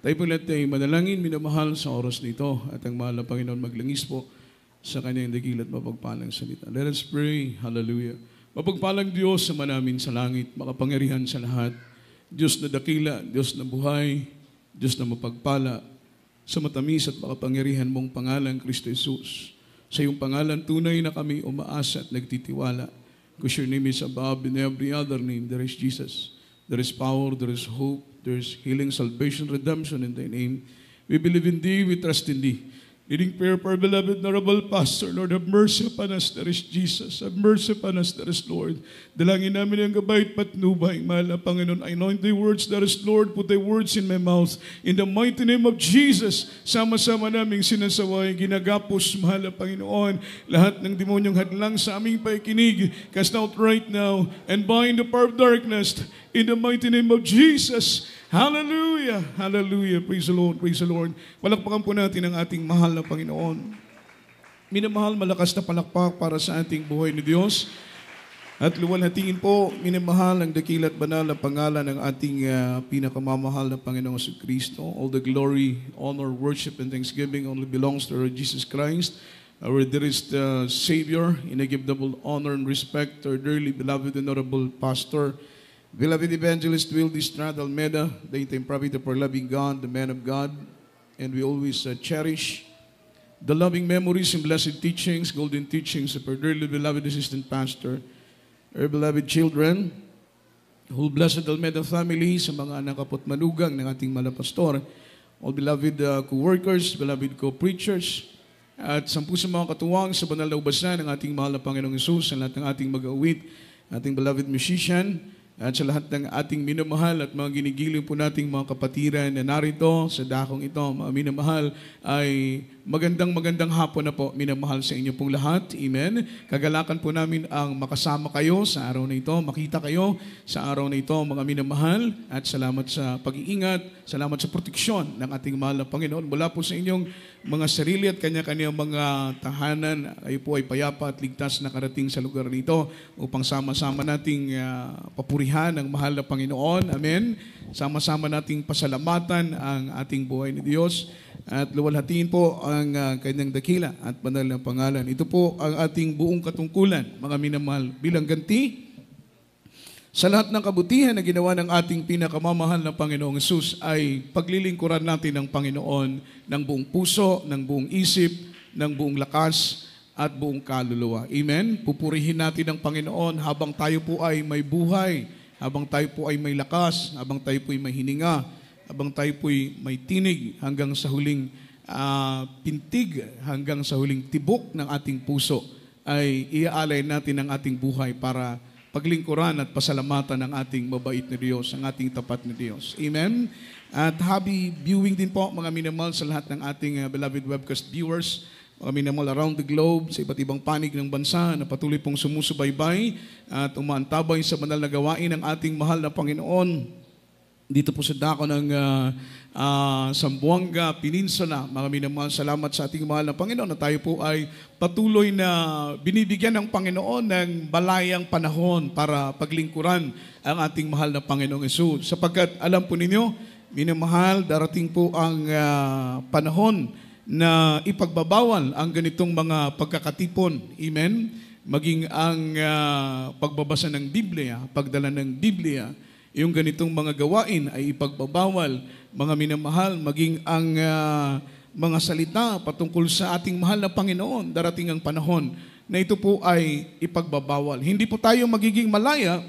Tayo po lahat ay manalangin, minamahal sa oras nito at ang mahal na Panginoon maglangis po sa kanyang dakilat mapagpalang salita. Let us pray. Hallelujah. Mapagpalang Diyos sa manamin sa langit, makapangyarihan sa lahat. Diyos na dakila, Diyos na buhay, Diyos na mapagpala, sa matamis at makapangyarihan mong pangalan, Kristo Jesus. Sa iyong pangalan, tunay na kami umaasa at nagtitiwala. Because your name is above in every other name, there is Jesus. There is power, there is hope, there is healing, salvation, redemption in thy name. We believe in thee, we trust in thee. Leading prayer for our beloved honorable pastor, Lord, have mercy upon us, there is Jesus. Have mercy upon us, there is Lord. Dalangin namin ang gabay at patnubay, mahal na Panginoon. I anoint thy words, there is Lord, put thy words in my mouth. In the mighty name of Jesus, sama-sama naming sinasaway, ginagapos, mahal na Panginoon, lahat ng demonyong hadlang sa aming paikinig, cast out right now, and bind the power of darkness, in the mighty name of Jesus. Hallelujah! Hallelujah! Praise the Lord! Praise the Lord! Palakpakan po natin ang ating mahal na Panginoon. Minamahal, malakas na palakpak para sa ating buhay ni Diyos. At luwalhatingin po, minamahal ang dakila at banal na pangalan ng ating pinakamamahal na Panginoong Kristo. All the glory, honor, worship, and thanksgiving only belongs to our Jesus Christ, our dearest Savior. And I give double honor and respect to our dearly beloved and honorable pastor, beloved evangelist Wildy Estrada Almeida, the interim prophet of our loving God, the man of God, and we always cherish the loving memories and blessed teachings, golden teachings of our dearly beloved assistant pastor, our beloved children, whole blessed Almeida family, sa mga anak at manugang ng ating malapastor, all beloved co-workers, beloved co-preachers, at sampu sa mga katuwang sa banal na ubasan ng ating mahal na Panginoong Hesus, sa lahat ng ating mag-awit, ating beloved musician, at sa lahat ng ating minamahal at mga ginigiling po nating mga kapatiran na narito sa dakong ito, mga minamahal, ay magandang hapon na po, minamahal sa inyo pong lahat. Amen. Kagalakan po namin ang makasama kayo sa araw na ito, makita kayo sa araw na ito, mga minamahal, at salamat sa pag-iingat, salamat sa proteksyon ng ating mahal na Panginoon. Mula po sa inyong mga sarili at kanya-kanyang mga tahanan, kayo po ay payapa at ligtas na karating sa lugar nito upang sama-sama nating papurihan ang mahal na Panginoon. Amen. Sama-sama nating pasalamatan ang ating buhay ni Diyos at luwalhatiin po ang kanyang dakila at banal na pangalan. Ito po ang ating buong katungkulan, mga minamahal, bilang ganti sa lahat ng kabutihan na ginawa ng ating pinakamamahal na Panginoong Hesus ay paglilingkuran natin ng Panginoon ng buong puso, ng buong isip, ng buong lakas at buong kaluluwa. Amen? Pupurihin natin ang Panginoon habang tayo po ay may buhay, habang tayo po ay may lakas, habang tayo po ay may hininga, habang tayo po ay may tinig hanggang sa huling pintig, hanggang sa huling tibok ng ating puso ay iaalay natin ang ating buhay para paglingkuran at pasalamatan ng ating mabait na Diyos, ang ating tapat na Diyos. Amen? At happy viewing din po, mga minamahal, sa lahat ng ating beloved webcast viewers, mga minamahal around the globe, sa iba't ibang panig ng bansa na patuloy pong sumusubaybay at umaantabay sa banal na gawain ng ating mahal na Panginoon dito po sa dako ng Zamboanga Peninsula. Mga minamahal, salamat sa ating mahal na Panginoon na tayo po ay patuloy na binibigyan ng Panginoon ng balayang panahon para paglingkuran ang ating mahal na Panginoong Hesus. Sapagkat alam po ninyo, minamahal, darating po ang panahon na ipagbabawal ang ganitong mga pagkakatipon. Amen? Maging ang pagbabasa ng Biblia, pagdala ng Biblia, yung ganitong mga gawain ay ipagbabawal, mga minamahal, maging ang mga salita patungkol sa ating mahal na Panginoon, darating ang panahon na ito po ay ipagbabawal. Hindi po tayo magiging malaya,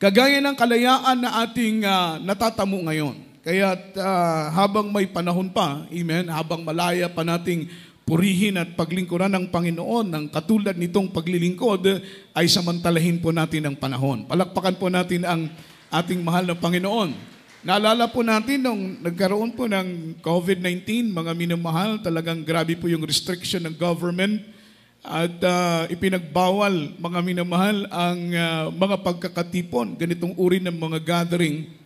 kagaya ng kalayaan na ating natatamo ngayon. Kaya habang may panahon pa, amen, habang malaya pa nating purihin at paglingkuran ng Panginoon ng katulad nitong paglilingkod, ay samantalahin po natin ang panahon. Palakpakan po natin ang ating mahal na Panginoon. Naalala po natin nung nagkaroon po ng COVID-19, mga minamahal, talagang grabe po yung restriction ng government at ipinagbawal, mga minamahal, ang mga pagkakatipon, ganitong uri ng mga gathering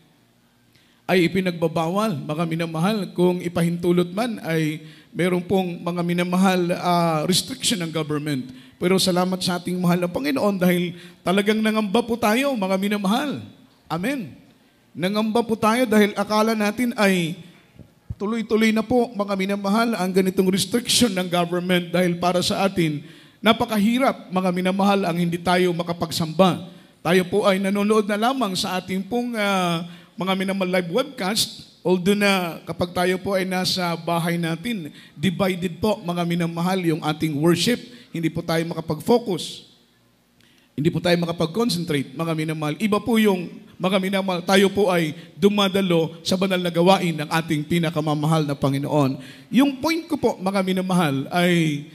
ay ipinagbabawal, mga minamahal. Kung ipahintulot man ay meron pong mga minamahal restriction ng government. Pero salamat sa ating mahal na Panginoon dahil talagang nangamba po tayo, mga minamahal. Amen. Nangamba po tayo dahil akala natin ay tuloy-tuloy na po, mga minamahal, ang ganitong restriction ng government dahil para sa atin, napakahirap, mga minamahal, ang hindi tayo makapagsamba. Tayo po ay nanonood na lamang sa ating pong mga minamahal live webcast, although na kapag tayo po ay nasa bahay natin, divided po, mga minamahal, yung ating worship, hindi po tayo makapag-focus. Hindi po tayo makapag-concentrate, mga minamahal. Iba po yung, mga minamahal, tayo po ay dumadalo sa banal na gawain ng ating pinakamamahal na Panginoon. Yung point ko po, mga minamahal, ay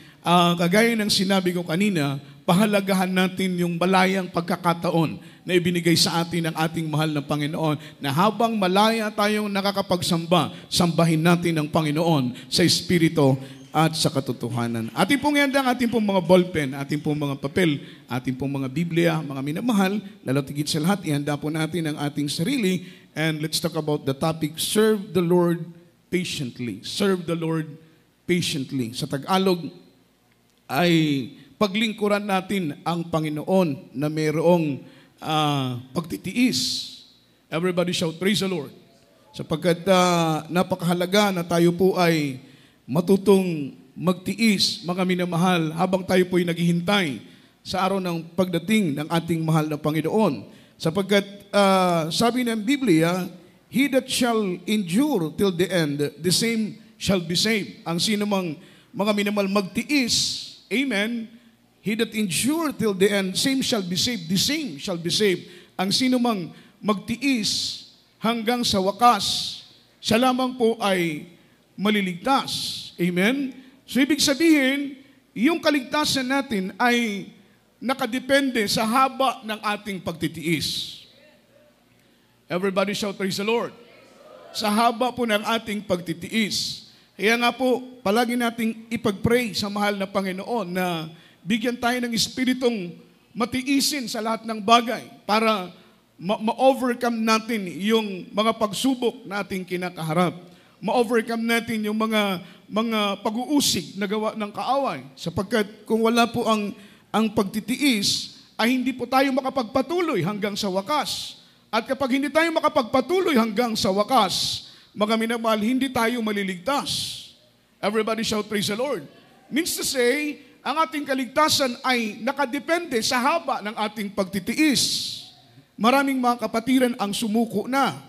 kagaya ng sinabi ko kanina, pahalagahan natin yung malayang pagkakataon na ibinigay sa atin ng ating mahal na Panginoon, na habang malaya tayong nakakapagsamba, sambahin natin ang Panginoon sa Espiritu at sa katotohanan. Ating pong yandang, ating pong mga ballpen, ating pong mga papel, ating pong mga Biblia, mga minamahal, lalo tigit sa lahat, ihanda po natin ang ating sarili, and let's talk about the topic, serve the Lord patiently. Serve the Lord patiently. Sa Tagalog ay paglingkuran natin ang Panginoon na mayroong pagtitiis. Everybody shout, praise the Lord. Sapagkat napakahalaga na tayo po ay matutong magtiis, mga minamahal, habang tayo po'y naghihintay sa araw ng pagdating ng ating mahal na Panginoon. Sapagkat sabi ng Biblia, he that shall endure till the end, the same shall be saved. Ang sino mang mga minamahal magtiis, amen, he that endure till the end, same shall be saved, the same shall be saved. Ang sino mang magtiis hanggang sa wakas, siya lamang po ay maliligtas. Amen? So, ibig sabihin, yung kaligtasan natin ay nakadepende sa haba ng ating pagtitiis. Everybody shout, praise the Lord. Sa haba po ng ating pagtitiis. Kaya nga po, palagi nating ipag-pray sa mahal na Panginoon na bigyan tayo ng espiritong matiisin sa lahat ng bagay para ma-overcome natin yung mga pagsubok na ating kinakaharap. Ma-overcome natin yung mga pag-uusig na gawa ng kaaway. Sapagkat kung wala po ang pagtitiis, ay hindi po tayo makapagpatuloy hanggang sa wakas. At kapag hindi tayo makapagpatuloy hanggang sa wakas, mga minamahal, hindi tayo maliligtas. Everybody shout, praise the Lord. Means to say, ang ating kaligtasan ay nakadepende sa haba ng ating pagtitiis. Maraming mga kapatiran ang sumuko na.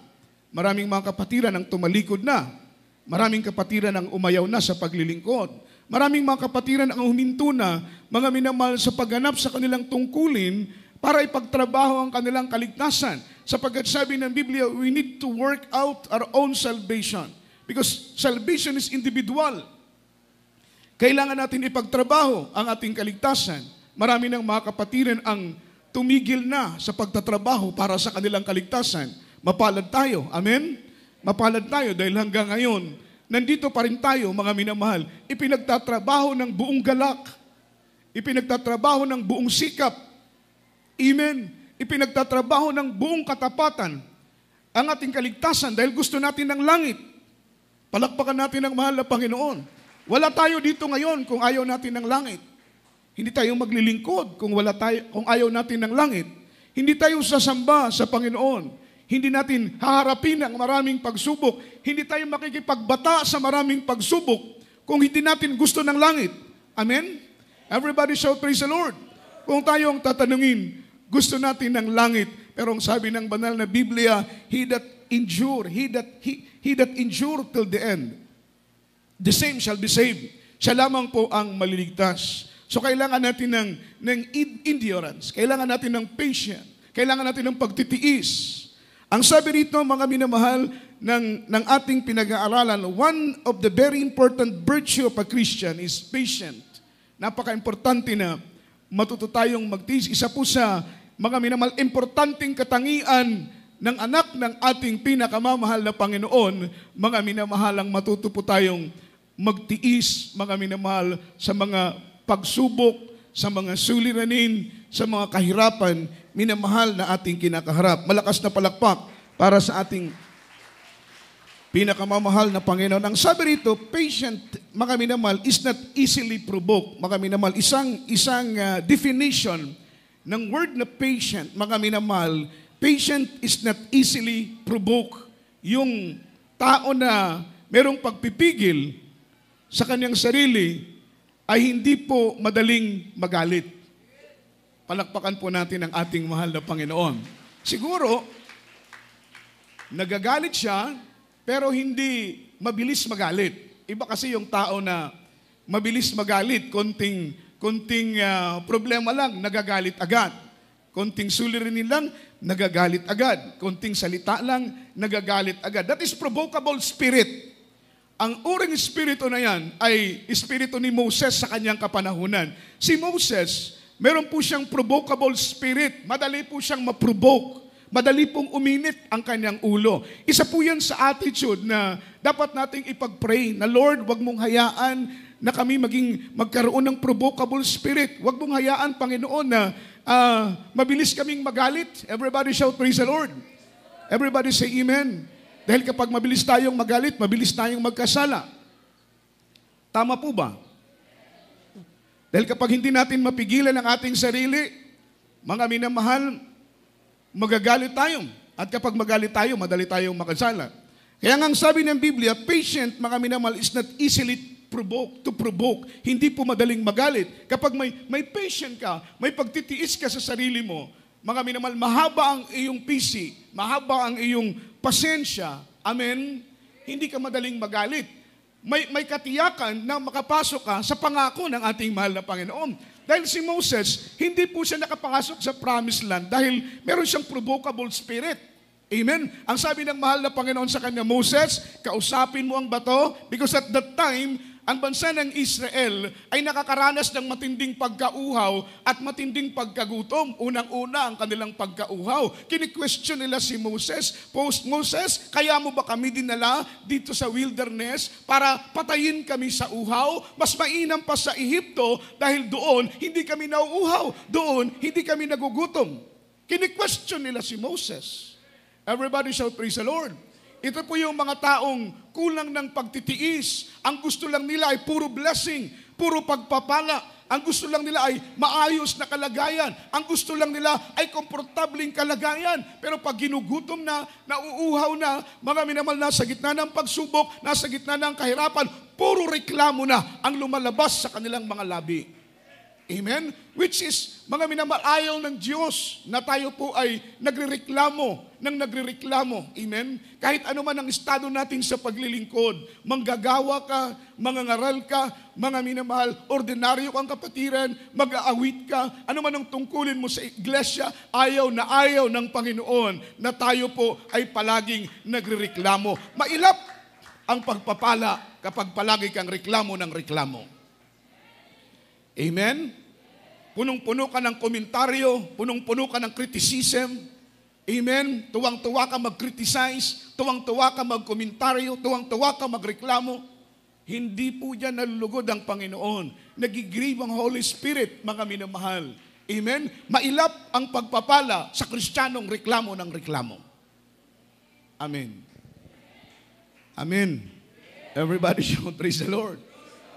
Maraming mga kapatiran ang tumalikod na. Maraming kapatiran ang umayaw na sa paglilingkod. Maraming mga kapatiran ang huminto na, mga minamahal, sa pagganap sa kanilang tungkulin para ipagtrabaho ang kanilang kaligtasan. Sapagkat sabi ng Biblia, we need to work out our own salvation. Because salvation is individual. Kailangan natin ipagtrabaho ang ating kaligtasan. Marami ng mga kapatiran ang tumigil na sa pagtatrabaho para sa kanilang kaligtasan. Mapalad tayo. Amen? Mapalad tayo dahil hanggang ngayon, nandito pa rin tayo, mga minamahal, ipinagtatrabaho ng buong galak. Ipinagtatrabaho ng buong sikap. Amen? Ipinagtatrabaho ng buong katapatan ang ating kaligtasan dahil gusto natin ng langit. Palakpakan natin ang mahal na Panginoon. Wala tayo dito ngayon kung ayaw natin ng langit. Hindi tayo maglilingkod kung ayaw natin ng langit. Hindi tayo sasamba sa Panginoon. Hindi natin haharapin ang maraming pagsubok. Hindi tayo makikipagbata sa maraming pagsubok kung hindi natin gusto ng langit. Amen? Everybody shout, praise the Lord. Kung tayong tatanungin, gusto natin ng langit. Pero ang sabi ng banal na Biblia, he that endure till the end, the same shall be saved. Siya lamang po ang maliligtas. So kailangan natin ng endurance. Kailangan natin ng patience. Kailangan natin ng pagtitiis. Ang sabi rito, mga minamahal, ng ating pinag-aaralan, one of the very important virtue of a Christian is patient. Napaka-importante na matuto tayong magtiis. Isa po sa mga minamahal, importanteng katangian ng anak ng ating pinakamamahal na Panginoon, mga minamahalang matuto po tayong magtiis, mga minamahal, sa mga pagsubok, sa mga suliranin, sa mga kahirapan, minamahal na ating kinakaharap. Malakas na palakpak para sa ating pinakamamahal na Panginoon. Ang sabi rito, patient, mga minamahal, is not easily provoked. Mga minamahal, isang definition ng word na patient, mga minamahal, patient is not easily provoked. Yung tao na merong pagpipigil sa kanyang sarili ay hindi po madaling magalit. Palakpakan po natin ang ating mahal na Panginoon. Siguro, nagagalit siya, pero hindi mabilis magalit. Iba kasi yung tao na mabilis magalit, konting problema lang, nagagalit agad. Konting suliranin lang, nagagalit agad. Konting salita lang, nagagalit agad. That is provocable spirit. Ang uring espiritu na yan ay espiritu ni Moses sa kanyang kapanahunan. Si Moses, meron po siyang provocable spirit. Madali po siyang maprovoke. Madali pong uminit ang kanyang ulo. Isa po yan sa attitude na dapat nating ipag-pray na, Lord, wag mong hayaan na kami magkaroon ng provocable spirit. Wag mong hayaan, Panginoon, na mabilis kaming magalit. Everybody shout, praise the Lord. Everybody say amen. Dahil kapag mabilis tayong magalit, mabilis tayong magkasala. Tama po ba? Dahil kapag hindi natin mapigilan ang ating sarili, mga minamahal, magagalit tayo. At kapag magalit tayo, madali tayong makasala. Kaya nga ang sabi ng Biblia, patient, mga minamahal, is not easily to provoke. Hindi po madaling magalit. Kapag may patient ka, may pagtitiis ka sa sarili mo, mga minamahal, mahaba ang iyong PC, mahaba ang iyong pasensya, amen, hindi ka madaling magalit. May katiyakan na makapasok ka sa pangako ng ating mahal na Panginoon. Dahil si Moses, hindi po siya nakapasok sa promised land dahil meron siyang provocable spirit. Amen? Ang sabi ng mahal na Panginoon sa kanya, Moses, kausapin mo ang bato because at that time, ang bansa ng Israel ay nakakaranas ng matinding pagkauhaw at matinding pagkagutom. Unang-una ang kanilang pagkauhaw. Kini-question nila si Moses, Moses, kaya mo ba kami dinala dito sa wilderness para patayin kami sa uhaw? Mas mainam pa sa Ehipto dahil doon hindi kami nauuhaw. Doon hindi kami nagugutom. Kini-question nila si Moses. Everybody shout, praise the Lord. Ito po yung mga taong kulang ng pagtitiis. Ang gusto lang nila ay puro blessing, puro pagpapala. Ang gusto lang nila ay maayos na kalagayan. Ang gusto lang nila ay komportabling kalagayan. Pero pag ginugutom na, nauuhaw na, mga minamahal, nasa gitna ng pagsubok, nasa gitna ng kahirapan, puro reklamo na ang lumalabas sa kanilang mga labi. Amen? Which is, mga minamahal, ayaw ng Diyos na tayo po ay nagrereklamo. Amen? Kahit ano man ang estado natin sa paglilingkod, manggagawa ka, mangangaral ka, mga minamahal, ordinaryo kang kapatiran, mag-aawit ka, ano man ang tungkulin mo sa iglesia, ayaw ng Panginoon na tayo po ay palaging nagrereklamo. Mailap ang pagpapala kapag palagi kang reklamo ng reklamo. Amen? Punong-puno ka ng komentaryo, punong-puno ka ng criticism. Amen? Tuwang-tuwa ka mag-criticize, tuwang-tuwa ka mag-komentaryo, tuwang-tuwa ka magreklamo. Hindi po dyan nalulugod ang Panginoon. Nagigrieve ang Holy Spirit, mga minamahal. Amen? Mailap ang pagpapala sa Kristiyanong reklamo ng reklamo. Amen. Amen. Everybody shout, praise the Lord.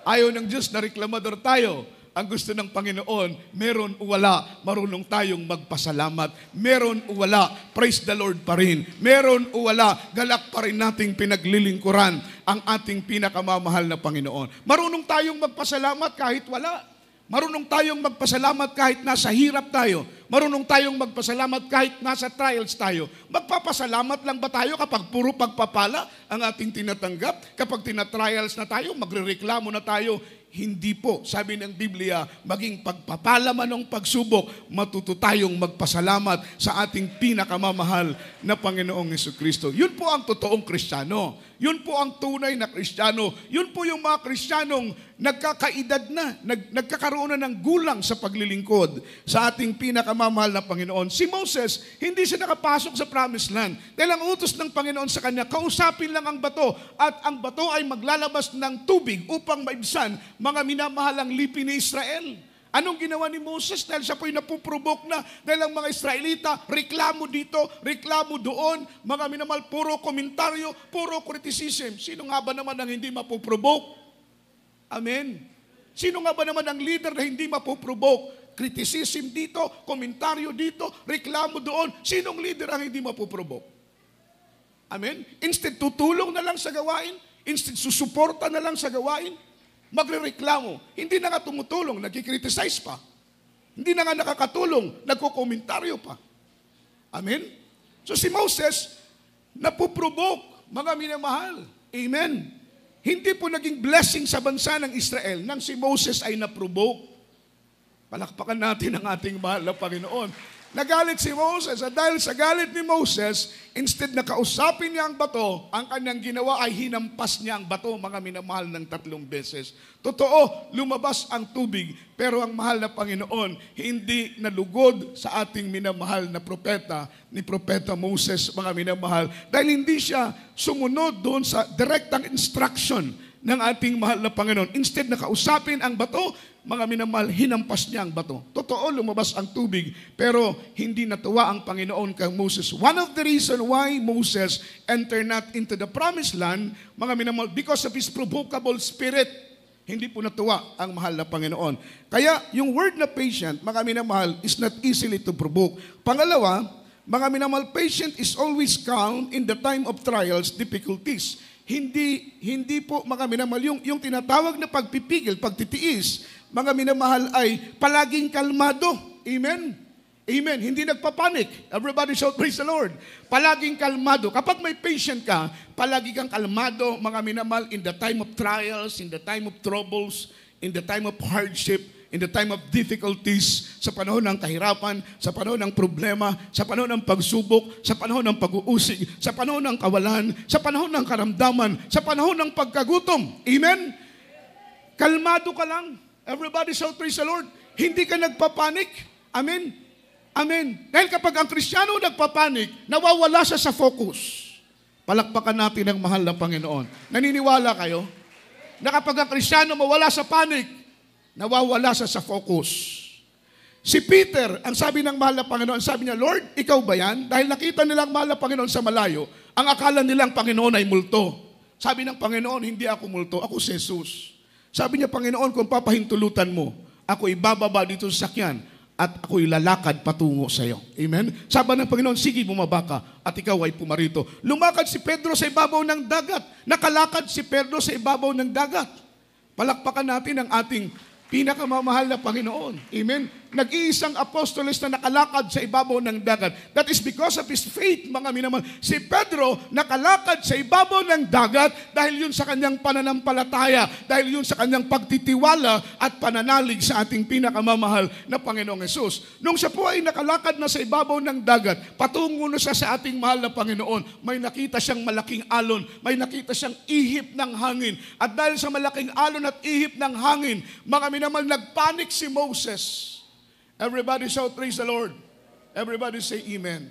Ayaw ng Diyos na reklamador tayo. Ang gusto ng Panginoon, meron o wala, marunong tayong magpasalamat. Meron o wala, praise the Lord pa rin. Meron o wala, galak pa rin nating pinaglilingkuran ang ating pinakamamahal na Panginoon. Marunong tayong magpasalamat kahit wala. Marunong tayong magpasalamat kahit nasa hirap tayo. Marunong tayong magpasalamat kahit nasa trials tayo. Magpapasalamat lang ba tayo kapag puro pagpapala ang ating tinatanggap? Kapag tinatrials na tayo, magrereklamo na tayo? Hindi po. Sabi ng Biblia, maging pagpapala man ng pagsubok, matuto tayong magpasalamat sa ating pinakamamahal na Panginoong Jesucristo. Yun po ang totoong Kristiyano. Yun po ang tunay na Kristiyano. Yun po yung mga Kristiyanong nagkakaedad na, nagkakaroon na ng gulang sa paglilingkod sa ating pinakamamahal na Panginoon. Si Moses, hindi siya nakapasok sa Promised Land. Dahil ang utos ng Panginoon sa kanya, kausapin lang ang bato at ang bato ay maglalabas ng tubig upang maibsan mga minamahalang lipi ni Israel. Anong ginawa ni Moses? Dahil siya po'y napuprovoke na. Dahil ang mga Israelita, reklamo dito, reklamo doon. Mga minamahal, puro komentaryo, puro criticism. Sino nga ba naman ang hindi mapuprovoke? Amen. Sino nga ba naman ang leader na hindi mapuprovoke? criticism dito, komentaryo dito, reklamo doon. Sinong leader ang hindi mapuprovoke? Amen? Instead, tutulong na lang sa gawain. Instead, susuporta na lang sa gawain. Magrereklamo. Hindi na nga tumutulong, nagkikriticize pa. Hindi na nga nakakatulong, nagkukomentaryo pa. Amen? So si Moses, napuprovoke, mga minamahal. Amen? Hindi po naging blessing sa bansa ng Israel nang si Moses ay naprovoke. Palakpakan natin ang ating mahal na Panginoon. Nagalit si Moses at dahil sa galit ni Moses, instead na kausapin niya ang bato, ang kanyang ginawa ay hinampas niya ang bato, mga minamahal, ng 3 beses. Totoo, lumabas ang tubig, pero ang mahal na Panginoon hindi nalugod sa ating minamahal na propeta, ni Propeta Moses, mga minamahal, dahil hindi siya sumunod doon sa direktang instruction ng ating mahal na Panginoon. Instead na kausapin ang bato, mga minamahal, hinampas niya ang bato. Totoo, lumabas ang tubig, pero hindi natuwa ang Panginoon kay Moses. One of the reason why Moses entered not into the promised land, mga minamahal, because of his provocable spirit. Hindi po natuwa ang mahal na Panginoon. Kaya yung word na patient, mga minamahal, is not easily to provoke. Pangalawa, mga minamahal, patient is always calm in the time of trials, difficulties. Hindi po, mga minamahal, yung tinatawag na pagpipigil, pagtitiis, mga minamahal, ay palaging kalmado. Amen? Amen. Hindi nagpapanik. Everybody shout, praise the Lord. Palaging kalmado. Kapag may patient ka, palagi kang kalmado, mga minamahal, in the time of trials, in the time of troubles, in the time of hardship, in the time of difficulties, sa panahon ng kahirapan, sa panahon ng problema, sa panahon ng pagsubok, sa panahon ng pag-uusig, sa panahon ng kawalan, sa panahon ng karamdaman, sa panahon ng pagkagutom. Amen? Kalmado ka lang. Everybody shout, praise the Lord. Hindi ka nagpapanik. Amen? Amen. Dahil kapag ang Kristiyano nagpapanik, nawawala siya sa focus. Palakpakan natin ang mahal na Panginoon. Naniniwala kayo? Na kapag ang Kristiyano mawala sa panik, nawawala siya sa focus. Si Peter, ang sabi ng mahal na Panginoon, sabi niya, Lord, ikaw ba yan? Dahil nakita nilang mahal na Panginoon sa malayo, ang akala nilang Panginoon ay multo. Sabi ng Panginoon, hindi ako multo, ako si Jesus. Sabi niya, Panginoon, kung papahintulutan mo, ako ibababa dito sa sakyan at ako'y lalakad patungo sa iyo. Amen? Sabi ng Panginoon, sige, bumaba ka at ikaw ay pumarito. Lumakad si Pedro sa ibabaw ng dagat. Nakalakad si Pedro sa ibabaw ng dagat. Palakpakan natin ang ating pinakamamahal na Panginoon. Amen? Nag-iisang apostoles na nakalakad sa ibabaw ng dagat. That is because of his faith, mga minamahal. Si Pedro nakalakad sa ibabaw ng dagat dahil yun sa kanyang pananampalataya, dahil yun sa kanyang pagtitiwala at pananalig sa ating pinakamamahal na Panginoong Hesus. Nung siya po ay nakalakad na sa ibabaw ng dagat, patungo na siya sa ating mahal na Panginoon, may nakita siyang malaking alon, may nakita siyang ihip ng hangin. At dahil sa malaking alon at ihip ng hangin, mga minamahal, nagpanik si Moses. Everybody shout, praise the Lord. Everybody say amen.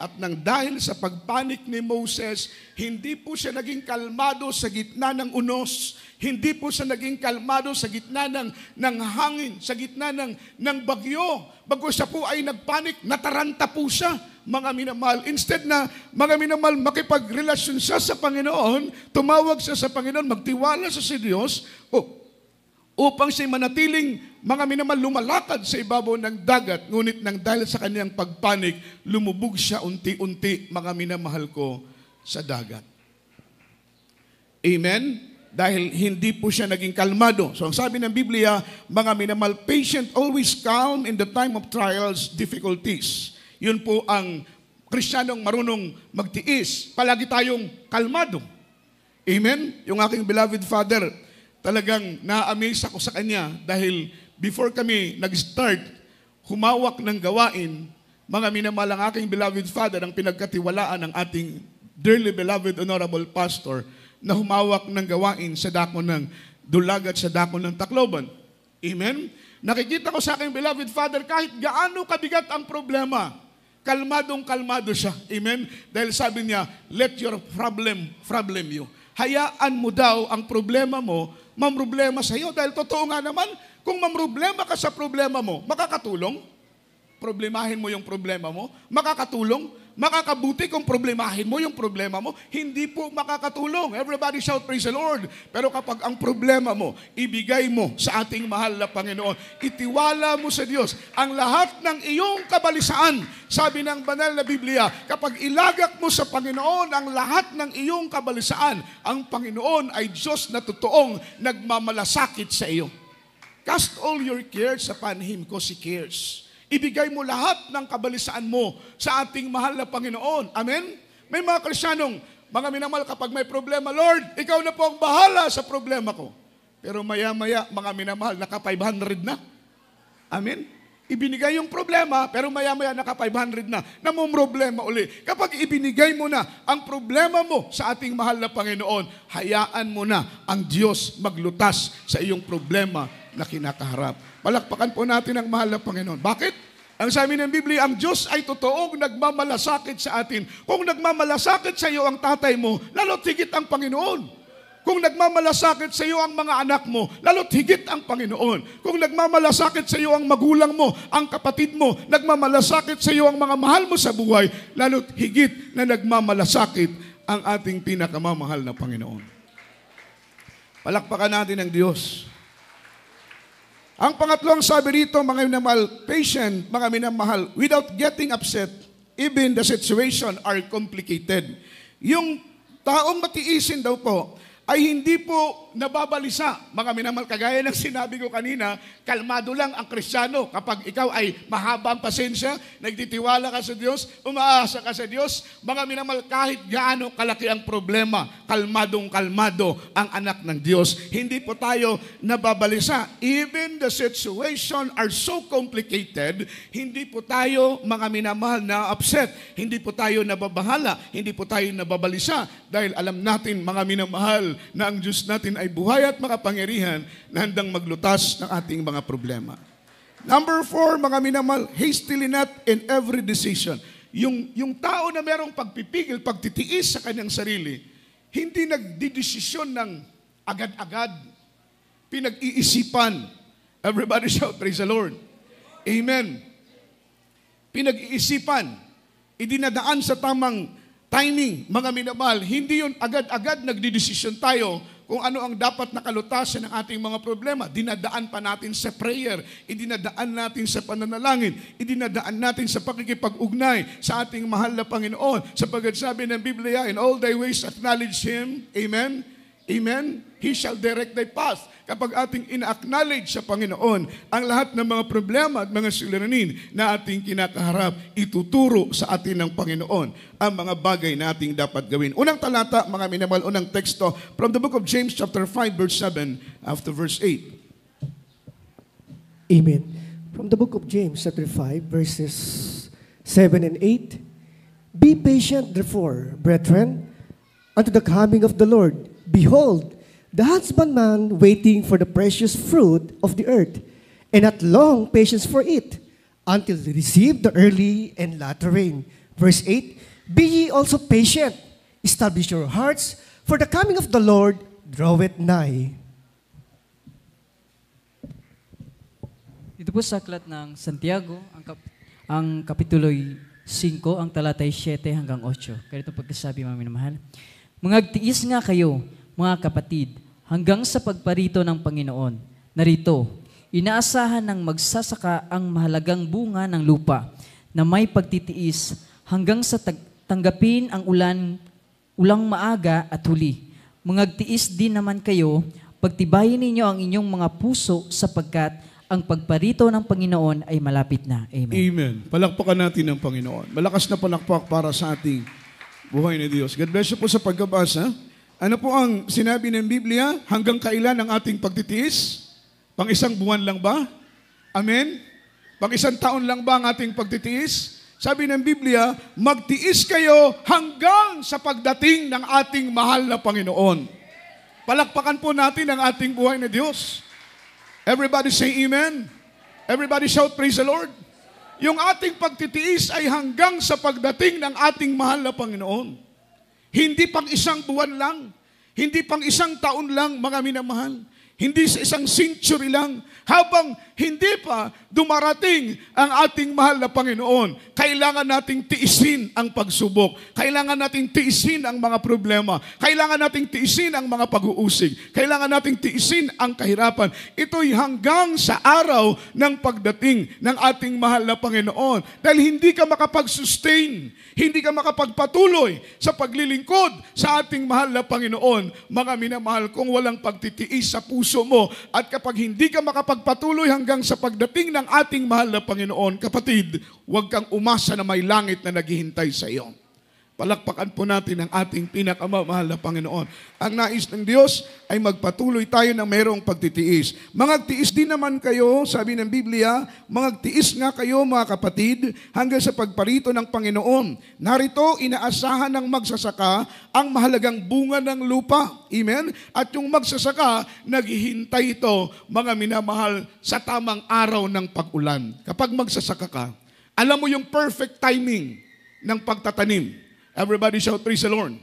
At nang dahil sa pagpanik ni Moses, hindi po siya naging kalmado sa gitna ng unos. Hindi po siya naging kalmado sa gitna ng hangin, sa gitna ng bagyo. Bago siya po ay nagpanik, nataranta po siya, mga minamahal. Instead na, mga minamahal, makipagrelasyon siya sa Panginoon, tumawag siya sa Panginoon, magtiwala siya sa Diyos, upang siya manatiling, mga minamahal, lumalakad sa ibabaw ng dagat, ngunit nang dahil sa kanyang pagpanik, lumubog siya unti-unti, mga minamahal ko, sa dagat. Amen? Dahil hindi po siya naging kalmado. So ang sabi ng Biblia, mga minamahal, patient, always calm in the time of trials, difficulties. Yun po ang Kristiyanong marunong magtiis. Palagi tayong kalmado. Amen? Yung aking beloved father, talagang na-amaze ako sa kanya dahil before kami nag-start, humawak ng gawain, mga minamahal, ang aking beloved father, ang pinagkatiwalaan ng ating dearly beloved honorable pastor na humawak ng gawain sa dako ng Dulag at sa dako ng Tacloban. Amen? Nakikita ko sa aking beloved father, kahit gaano kabigat ang problema, kalmadong-kalmado siya. Amen? Dahil sabi niya, let your problem you. Hayaan mo daw ang problema mo, mamroblema sa iyo. Dahil totoo nga naman, kung mamroblema ka sa problema mo, makakatulong? Problemahin mo yung problema mo, makakatulong? makakabuti kung problemahin mo yung problema mo. Hindi po makakatulong. Everybody shout, praise the Lord. Pero kapag ang problema mo, ibigay mo sa ating mahal na Panginoon, itiwala mo sa Diyos ang lahat ng iyong kabalisaan. Sabi ng banal na Biblia, kapag ilagak mo sa Panginoon ang lahat ng iyong kabalisaan, ang Panginoon ay Diyos na totoong nagmamalasakit sa iyo. Cast all your cares upon Him because He cares. Ibigay mo lahat ng kabalisaan mo sa ating mahal na Panginoon. Amen? May mga Kristiyanong, mga minamahal, kapag may problema, Lord, Ikaw na po ang bahala sa problema ko. Pero maya-maya, mga minamahal, naka-500 na. Amen? Ibinigay yung problema, pero maya-maya naka-500 na. Namumroblema uli. Kapag ibinigay mo na ang problema mo sa ating mahal na Panginoon, hayaan mo na ang Diyos maglutas sa iyong problema na kinakaharap. Palakpakan po natin ang mahal na Panginoon. Bakit? Ang sabi ng Biblia, ang Diyos ay totoong nagmamalasakit sa atin. Kung nagmamalasakit sa iyo ang tatay mo, lalo't higit ang Panginoon. Kung nagmamalasakit sa iyo ang mga anak mo, lalo't higit ang Panginoon. Kung nagmamalasakit sa iyo ang magulang mo, ang kapatid mo, nagmamalasakit sa iyo ang mga mahal mo sa buhay, lalo't higit na nagmamalasakit ang ating pinakamamahal na Panginoon. Palakpakan natin ang Diyos. Ang pangatlong sabi rito, mga minamahal, patient, mga minamahal, without getting upset, even the situation are complicated. Yung taong matiisin daw po, ay hindi po nababalisa. Mga minamahal, kagaya ng sinabi ko kanina, kalmado lang ang Kristiyano. Kapag ikaw ay mahaba ang pasensya, nagtitiwala ka sa Diyos, umaasa ka sa Diyos, mga minamahal, kahit gaano kalaki ang problema, kalmadong-kalmado ang anak ng Diyos. Hindi po tayo nababalisa. Even the situation are so complicated, hindi po tayo, mga minamahal, na upset. Hindi po tayo nababahala. Hindi po tayo nababalisa. Dahil alam natin, mga minamahal, na ang Diyos natin ay buhay at makapangyarihan na handang maglutas ng ating mga problema. Number 4, mga minamahal, hastily not in every decision. Yung tao na merong pagpipigil, pagtitiis sa kanyang sarili, hindi nagdidesisyon ng agad-agad, pinag-iisipan. Everybody shout, praise the Lord. Amen. Pinag-iisipan, idinadaan sa tamang timing, mga minamahal, hindi yun agad-agad nagdidesisyon tayo kung ano ang dapat nakalutasan ng ating mga problema. Dinadaan pa natin sa prayer, idinadaan natin sa pananalangin, idinadaan natin sa pakikipag-ugnay sa ating mahal na Panginoon. Sapagkat sabi ng Biblia, in all thy ways acknowledge Him. Amen? Amen? He shall direct thy path. Kapag ating ina-acknowledge sa Panginoon ang lahat ng mga problema at mga suliranin na ating kinakaharap, ituturo sa atin ng Panginoon ang mga bagay na ating dapat gawin. Unang talata, mga minamahal, unang teksto, from the book of James chapter 5, verse 7, after verse 8. Amen. From the book of James chapter 5, verses 7 and 8, be patient, therefore, brethren, unto the coming of the Lord. Behold, the husbandman waiting for the precious fruit of the earth, and not long patience for it, until they receive the early and latter rain. Verse 8, be ye also patient, establish your hearts, for the coming of the Lord draweth nigh. Dito po sa aklat ng Santiago, ang kapitulo'y 5, ang talatay 7 hanggang 8. Ganito pagkasabi, mga minamahal. Mangagtiis nga kayo, mga kapatid, hanggang sa pagparito ng Panginoon. Narito, inaasahan ng magsasaka ang mahalagang bunga ng lupa na may pagtitiis hanggang sa tanggapin ang ulang maaga at huli. Mangagtiis din naman kayo, pagtibayin ninyo ang inyong mga puso sapagkat ang pagparito ng Panginoon ay malapit na. Amen. Amen. Palakpakan natin ng Panginoon. Malakas na palakpak para sa ating buhay na Diyos. God bless you po sa pagkabasa. Ano po ang sinabi ng Biblia? Hanggang kailan ang ating pagtitiis? Pang isang buwan lang ba? Amen? Pang isang taon lang ba ang ating pagtitiis? Sabi ng Biblia, magtiis kayo hanggang sa pagdating ng ating mahal na Panginoon. Palakpakan po natin ang ating buhay na Diyos. Everybody say amen. Everybody shout praise the Lord. Yung ating pagtitiis ay hanggang sa pagdating ng ating mahal na Panginoon. Hindi pang isang buwan lang, hindi pang isang taon lang, mga minamahal. Hindi sa isang century lang, habang hindi pa dumarating ang ating mahal na Panginoon. Kailangan nating tiisin ang pagsubok. Kailangan nating tiisin ang mga problema. Kailangan nating tiisin ang mga pag-uusig. Kailangan nating tiisin ang kahirapan. Ito'y hanggang sa araw ng pagdating ng ating mahal na Panginoon. Dahil hindi ka makapag-sustain, hindi ka makapagpatuloy sa paglilingkod sa ating mahal na Panginoon. Mga minamahal, kung walang pagtitiis sa puso mo, at kapag hindi ka makapagpatuloy hanggang sa pagdating ng ating mahal na Panginoon, kapatid, huwag kang umasa na may langit na naghihintay sa iyo. Palakpakan po natin ang ating pinakamamahal na Panginoon. Ang nais ng Diyos ay magpatuloy tayo ng mayroong pagtitiis. Magtiis din naman kayo, sabi ng Biblia, magtiis nga kayo mga kapatid, hanggang sa pagparito ng Panginoon. Narito, inaasahan ng magsasaka ang mahalagang bunga ng lupa. Amen? At yung magsasaka, naghihintay ito, mga minamahal, sa tamang araw ng pag-ulan. Kapag magsasaka ka, alam mo yung perfect timing ng pagtatanim. Everybody shout, praise the Lord.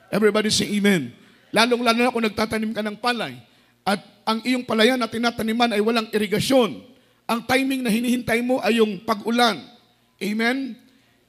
Everybody say amen. Lalong-lalo na kung nagtatanim ka ng palay at ang iyong palayan na tinataniman ay walang irigasyon. Ang timing na hinihintay mo ay yung pag-ulan. Amen?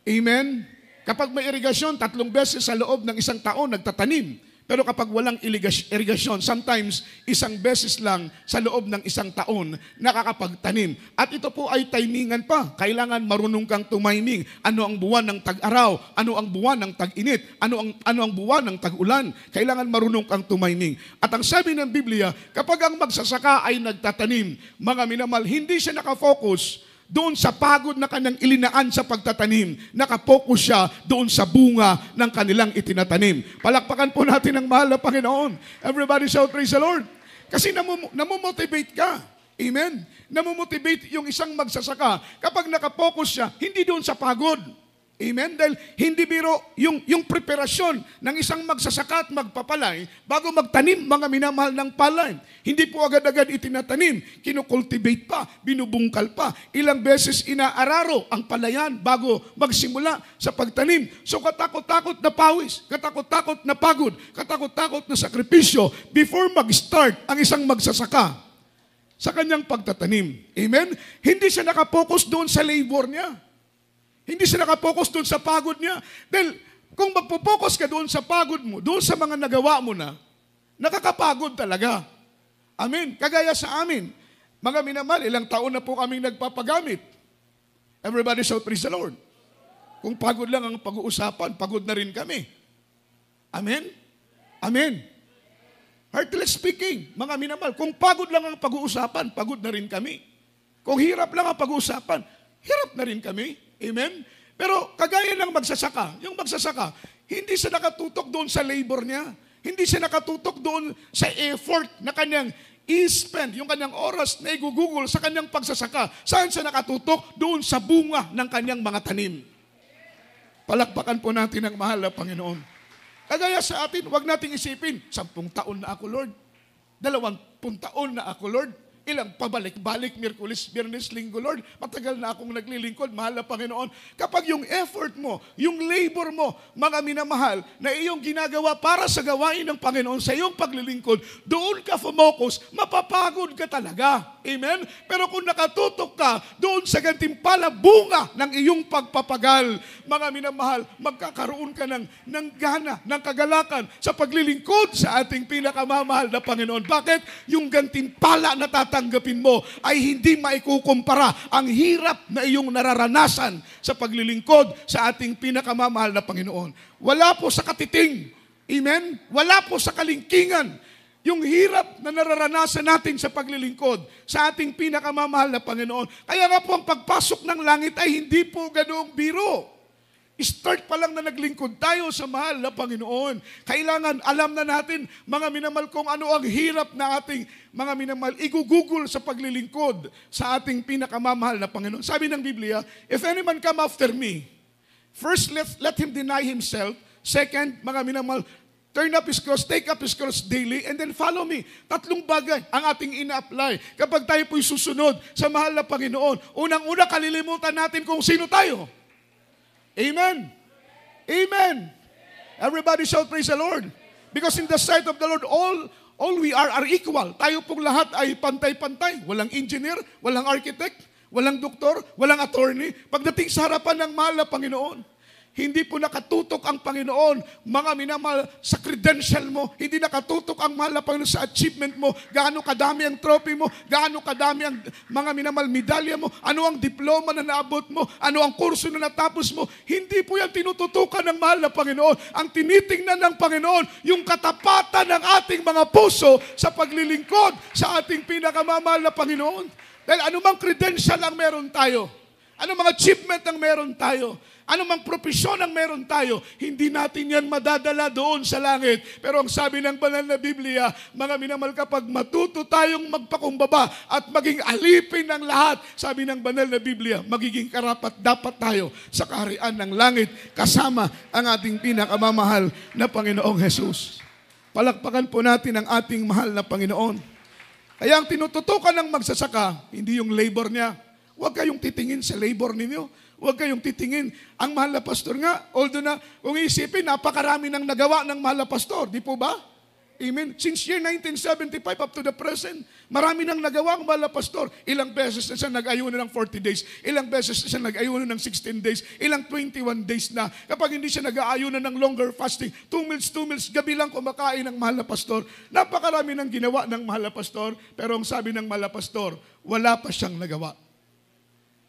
Amen? Kapag may irigasyon, 3 beses sa loob ng isang taon nagtatanim. Pero kapag walang irigasyon, sometimes 1 beses lang sa loob ng isang taon nakakapagtanim. At ito po ay timingan pa. Kailangan marunong kang tumiming. Ano ang buwan ng tag-araw? Ano ang buwan ng tag-init? Ano ang buwan ng tag-ulan? Kailangan marunong kang tumiming. At ang sabi ng Biblia, kapag ang magsasaka ay nagtatanim, mga minamahal, hindi siya nakafocus doon sa pagod na kanyang ilinaan sa pagtatanim. Nakapokus siya doon sa bunga ng kanilang itinatanim. Palakpakan po natin ang mahal na Panginoon. Everybody shout, praise the Lord. Kasi namomotivate ka. Amen? Namomotivate yung isang magsasaka. Kapag nakapokus siya, hindi doon sa pagod. Amen? Dahil hindi biro yung preparasyon ng isang magsasaka at magpapalay bago magtanim, mga minamahal ng palay. Hindi po agad-agad itinatanim. Kinukultivate pa, binubungkal pa. Ilang beses inaararo ang palayan bago magsimula sa pagtanim. So katakot-takot na pawis, katakot-takot na pagod, katakot-takot na sakripisyo before mag-start ang isang magsasaka sa kanyang pagtatanim. Amen? Hindi siya nakapokus doon sa labor niya. Hindi siya nakapokus doon sa pagod niya. Dahil kung magpo-focus ka doon sa pagod mo, doon sa mga nagawa mo na, nakakapagod talaga. Amen. Kagaya sa amin. Mga minamahal, ilang taon na po kaming nagpapagamit. Everybody shout, praise the Lord. Kung pagod lang ang pag-uusapan, pagod na rin kami. Amen? Amen. Heartless speaking, mga minamahal, kung pagod lang ang pag-uusapan, pagod na rin kami. Kung hirap lang ang pag-uusapan, hirap na rin kami. Amen? Pero kagaya ng magsasaka, yung magsasaka, hindi siya nakatutok doon sa labor niya. Hindi siya nakatutok doon sa effort na kanyang i-spend, yung kanyang oras na igugugol sa kanyang pagsasaka. Saan siya nakatutok? Doon sa bunga ng kanyang mga tanim. Palakpakan po natin ang mahal na Panginoon. Kagaya sa atin, huwag nating isipin, 10 taon na ako, Lord. 20 taon na ako, Lord. Ilang pabalik-balik, Miyerkules, Biyernes, Linggo, Lord. Matagal na akong naglilingkod, mahal na Panginoon. Kapag yung effort mo, yung labor mo, mga minamahal, na iyong ginagawa para sa gawain ng Panginoon, sa iyong paglilingkod, doon ka focus, mapapagod ka talaga. Amen? Pero kung nakatutok ka doon sa gantimpala bunga ng iyong pagpapagal, mga minamahal, magkakaroon ka ng gana, ng kagalakan sa paglilingkod sa ating pinakamamahal na Panginoon. Bakit? Yung gantimpala na tatanggapin mo ay hindi maikukumpara ang hirap na iyong nararanasan sa paglilingkod sa ating pinakamamahal na Panginoon. Wala po sa katiting. Amen? Wala po sa kalingkingan. Yung hirap na nararanasan natin sa paglilingkod sa ating pinakamamahal na Panginoon. Kaya nga po ang pagpasok ng langit ay hindi po ganoong biro. Start pa lang na naglingkod tayo sa mahal na Panginoon. Kailangan alam na natin, mga minamahal, kung ano ang hirap na ating mga minamahal, igugugol sa paglilingkod sa ating pinakamamahal na Panginoon. Sabi ng Biblia, if any man come after me, first let him deny himself. Second, mga minamahal, turn up his cross, take up his cross daily, and then follow me. 3 bagay ang ating ina-apply. Kapag tayo po'y susunod sa mahal na Panginoon, unang-una kalilimutan natin kung sino tayo. Amen. Amen. Everybody shout praise the Lord. Because in the sight of the Lord, all we are equal. Tayo pong lahat ay pantay-pantay. Walang engineer, walang architect, walang doktor, walang attorney. Pagdating sa harapan ng mahal na Panginoon, hindi po nakatutok ang Panginoon, mga minamahal, sa credential mo. Hindi nakatutok ang mahal na Panginoon sa achievement mo. Gaano kadami ang trophy mo, gaano kadami ang mga minamahal medalya mo, ano ang diploma na naabot mo, ano ang kurso na natapos mo. Hindi po yan tinututukan ng mahal na Panginoon. Ang tinitingnan ng Panginoon, yung katapatan ng ating mga puso sa paglilingkod sa ating pinakamamahal na Panginoon. Dahil anumang credential ang meron tayo, anumang achievement ang meron tayo, anumang propesyon ang meron tayo, hindi natin yan madadala doon sa langit. Pero ang sabi ng banal na Biblia, mga minamahal, kapag matuto tayong magpakumbaba at maging alipin ng lahat, sabi ng banal na Biblia, magiging karapat dapat tayo sa kaharian ng langit kasama ang ating pinakamamahal na Panginoong Jesus. Palakpakan po natin ang ating mahal na Panginoon. Kaya ang tinututukan ng magsasaka, hindi yung labor niya. Huwag kayong titingin sa labor ninyo. Huwag kayong titingin. Ang mahal na pastor nga, although na, kung isipin, napakarami nang nagawa ng mahal na pastor. Di po ba? Amen. Since year 1975 up to the present, marami nang nagawa ang mahal na pastor. Ilang beses na siya nag-ayuno ng 40 days. Ilang beses na siya nag-ayuno ng 16 days. Ilang 21 days na. Kapag hindi siya nag-ayuno ng longer fasting, 2 meals, gabi lang kumakain ng mahal na pastor. Napakarami nang ginawa ng mahal na pastor. Pero ang sabi ng mahal na pastor, wala pa siyang nagawa.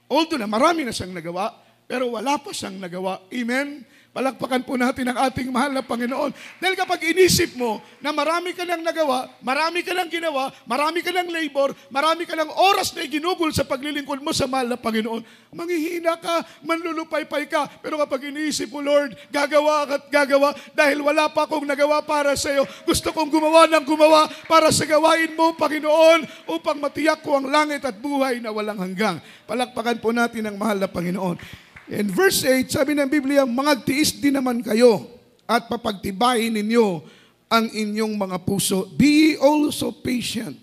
Although na marami na siyang nagawa, pero wala pa siyang nagawa. Amen? Palakpakan po natin ang ating mahal na Panginoon. Dahil kapag inisip mo na marami ka nang nagawa, marami ka nang ginawa, marami ka nang labor, marami ka nang oras na iginugol sa paglilingkod mo sa mahal na Panginoon, manghihina ka, manlulupaypay ka. Pero kapag inisip mo, Lord, gagawa at gagawa dahil wala pa akong nagawa para sa iyo. Gusto kong gumawa ng gumawa para sa gawain mo, Panginoon, upang matiyak ko ang langit at buhay na walang hanggang. Palakpakan po natin ang mahal na Panginoon. In verse 8, sabi ng Biblia, magtiis din naman kayo at papagtibayin ninyo ang inyong mga puso. Be also patient.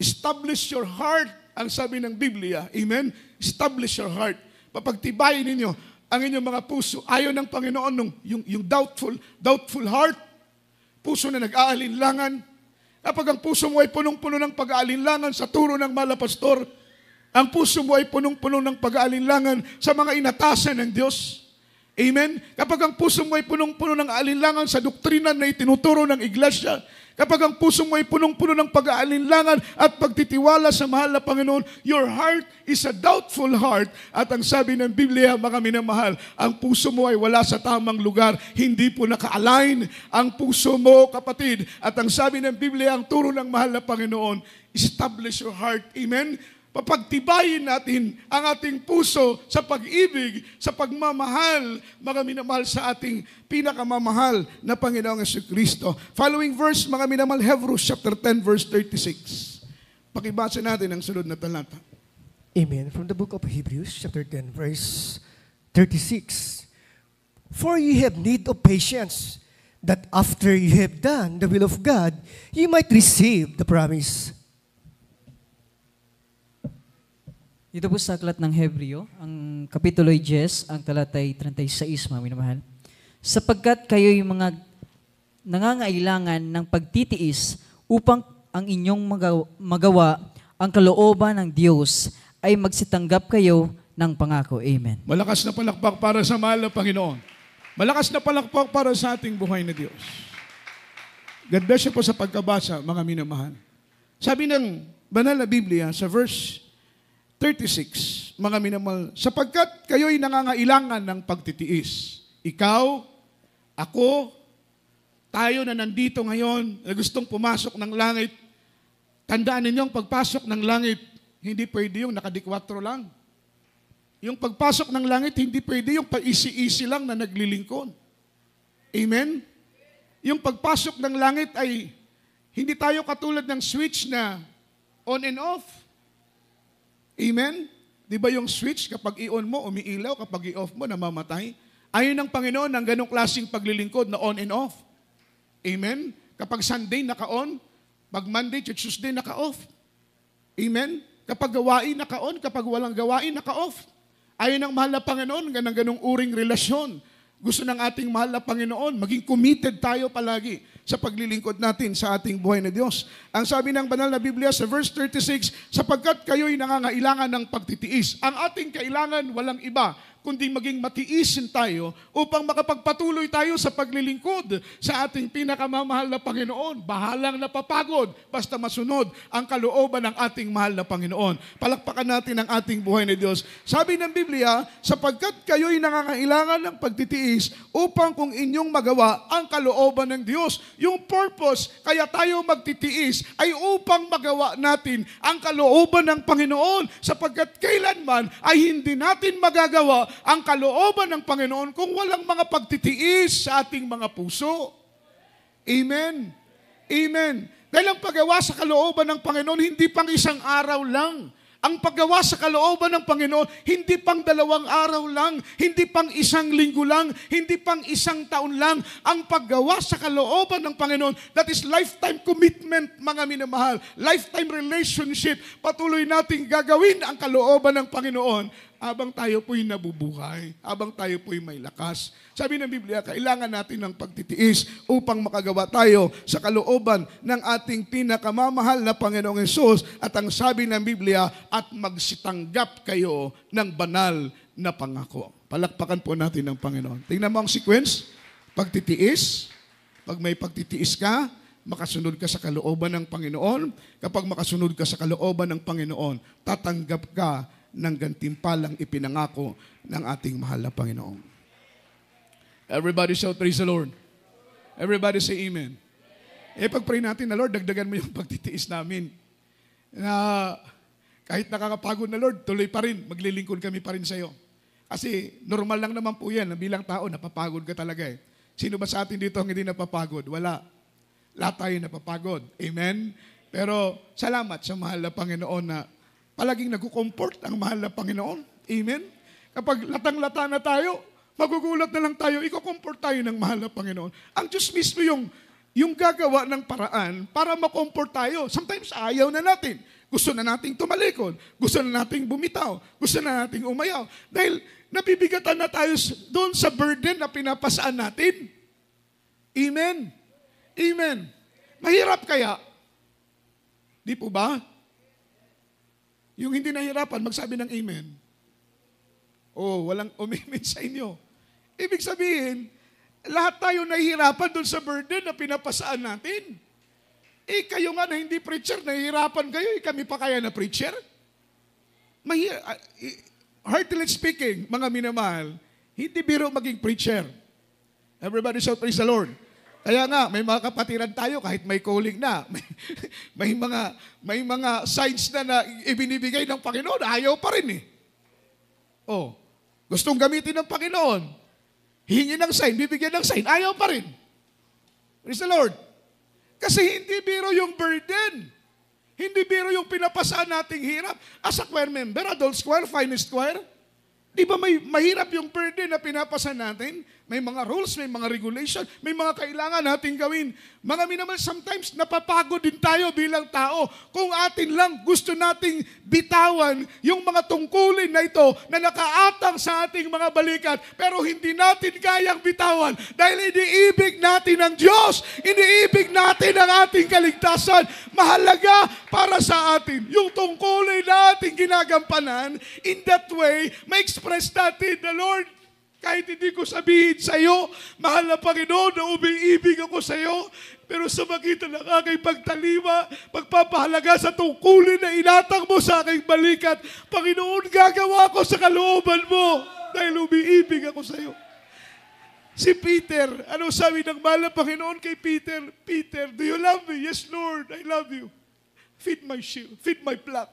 Establish your heart, ang sabi ng Biblia. Amen? Establish your heart. Papagtibayin ninyo ang inyong mga puso. Ayaw ng Panginoon yung doubtful heart, puso na nag-aalinlangan. Kapag ang puso mo ay punong-puno ng pag-aalinlangan sa turo ng mahal na pastor, ang puso mo ay punong-puno ng pag-aalinlangan sa mga inatasan ng Diyos. Amen? Kapag ang puso mo ay punong-puno ng aalinlangan sa doktrina na itinuturo ng iglesia, kapag ang puso mo ay punong-puno ng pag-aalinlangan at pagtitiwala sa mahal na Panginoon, your heart is a doubtful heart. At ang sabi ng Biblia, mga minamahal, ang puso mo ay wala sa tamang lugar, hindi po naka-align ang puso mo, kapatid. At ang sabi ng Biblia, ang turo ng mahal na Panginoon, establish your heart. Amen? Papagtibayin natin ang ating puso sa pag-ibig, sa pagmamahal, mga minamahal sa ating pinakamamahal na Panginoong Jesucristo. Following verse, mga minamahal, Hebrews chapter 10, verse 36. Pakibasa natin ang sunod na talata. Amen. From the book of Hebrews, chapter 10, verse 36. For ye have need of patience, that after you have done the will of God, ye might receive the promise. Dito po sa aklat ng Hebreo, ang kapitulo 10, ang talatay 36, mga minamahal. Sapagkat kayo'y mga nangangailangan ng pagtitiis upang ang inyong magawa ang kalooban ng Diyos ay magsitanggap kayo ng pangako. Amen. Malakas na palakpak para sa mahal na Panginoon. Malakas na palakpak para sa ating buhay na Diyos. God bless you po sa pagkabasa, mga minamahal. Sabi ng banal na Biblia sa verse 36, mga minamahal, sapagkat kayo'y nangangailangan ng pagtitiis. Ikaw, ako, tayo na nandito ngayon, na gustong pumasok ng langit, tandaan ninyong pagpasok ng langit, hindi pwede yung nakadikwatro lang. Yung pagpasok ng langit, hindi pwede yung pa-easy-easy lang na naglilingkod. Amen? Yung pagpasok ng langit ay hindi tayo katulad ng switch na on and off. Amen? Di ba yung switch, kapag i-on mo, umiilaw, kapag i-off mo, namamatay? Ayon ng Panginoon, ng ganong klaseng paglilingkod na on and off. Amen? Kapag Sunday, naka-on. Pag Monday, Tuesday, naka-off. Amen? Kapag gawain, naka-on. Kapag walang gawain, naka-off. Ayon ng mahal na Panginoon, ganong uring relasyon Gusto ng ating mahal na Panginoon, maging committed tayo palagi sa paglilingkod natin sa ating buhay na Diyos. Ang sabi ng banal na Biblia sa verse 36, sapagkat kayo'y nangangailangan ng pagtitiis. Ang ating kailangan walang iba, kundi maging matiisin tayo upang makapagpatuloy tayo sa paglilingkod sa ating pinakamamahal na Panginoon. Bahalang napapagod, basta masunod ang kalooban ng ating mahal na Panginoon. Palakpakan natin ang ating buhay na Diyos. Sabi ng Biblia, sapagkat kayo'y nangangailangan ng pagtitiis upang kung inyong magawa ang kalooban ng Diyos. Yung purpose, kaya tayo magtitiis, ay upang magawa natin ang kalooban ng Panginoon, sapagkat kailanman ay hindi natin magagawa ang kalooban ng Panginoon kung walang mga pagtitiis sa ating mga puso. Amen. Amen. Dahil ang paggawa sa kalooban ng Panginoon, hindi pang isang araw lang. Ang paggawa sa kalooban ng Panginoon, hindi pang 2 araw lang, hindi pang 1 linggo lang, hindi pang 1 taon lang. Ang paggawa sa kalooban ng Panginoon, that is lifetime commitment, mga minamahal. Lifetime relationship. Patuloy nating gagawin ang kalooban ng Panginoon habang tayo po'y nabubuhay, habang tayo po'y may lakas. Sabi ng Biblia, kailangan natin ng pagtitiis upang makagawa tayo sa kalooban ng ating pinakamamahal na Panginoong Hesus. At ang sabi ng Biblia, at magsitanggap kayo ng banal na pangako. Palakpakan po natin ng Panginoon. Tingnan mo ang sequence. Pagtitiis. Pag may pagtitiis ka, makasunod ka sa kalooban ng Panginoon. Kapag makasunod ka sa kalooban ng Panginoon, tatanggap ka ng gantimpalang ipinangako ng ating mahal na Panginoon. Everybody shout, praise the Lord. Everybody say amen. Pag-pray natin na, Lord, dagdagan mo yung pagtitiis namin. Na kahit nakakapagod na, Lord, tuloy pa rin, maglilingkod kami pa rin sa iyo. Kasi normal lang naman po yan, na bilang tao, napapagod ka talaga eh. Sino ba sa atin dito ang hindi napapagod? Wala. Lahat tayo napapagod. Amen? Pero salamat sa mahal na Panginoon na palaging nag-comfort ang mahal na Panginoon. Amen? Kapag latang-lata na tayo, magugulat na lang tayo, iko-comfort tayo ng mahal na Panginoon. Ang Diyos mismo yung gagawa ng paraan para ma-comfort tayo. Sometimes ayaw na natin. Gusto na nating tumalikod. Gusto na nating bumitaw. Gusto na nating umayaw. Dahil nabibigatan na tayo doon sa burden na pinapasaan natin. Amen? Amen. Mahirap kaya? Di po ba? Yung hindi nahirapan, magsabi ng amen. Walang umimin sa inyo. Ibig sabihin, lahat tayo nahihirapan doon sa burden na pinapasaan natin. Kayo nga na hindi preacher, nahihirapan kayo, kami pa kaya na preacher? Heartily speaking, mga minamahal, hindi biro maging preacher. Everybody shout, praise the Lord. Kaya nga, may mga kapatiran tayo kahit may calling na. May mga signs na ibinibigay ng Panginoon, ayaw pa rin eh. Gustong gamitin ng Panginoon. Hingi ng sign, bibigyan ng sign, ayaw pa rin. Praise the Lord. Kasi hindi biro yung burden. Hindi biro yung pinapasaan nating hirap. As a choir member, adult choir, finest choir, di ba may mahirap yung burden na pinapasaan natin? May mga rules, may mga regulation, may mga kailangan nating gawin. Mga minamahal, sometimes napapagod din tayo bilang tao kung atin lang gusto nating bitawan yung mga tungkulin na ito na nakaatang sa ating mga balikat pero hindi natin kayang bitawan dahil iniibig natin ang Diyos, iniibig natin ang ating kaligtasan. Mahalaga para sa atin yung tungkulin na ating ginagampanan. In that way, ma-express natin na, Lord, kahit hindi ko sabihin sa iyo, mahal na Panginoon, na umiibig ako sa iyo, pero sa magitan ng aking pagtalima, pagpapahalaga sa tungkulin na inatang mo sa aking balikat, Panginoon, gagawa ko sa kalooban mo dahil umiibig ako sa iyo. Si Peter, ano sabi ng mahal na Panginoon kay Peter? Peter, do you love me? Yes, Lord, I love you. Feed my sheep, feed my flock.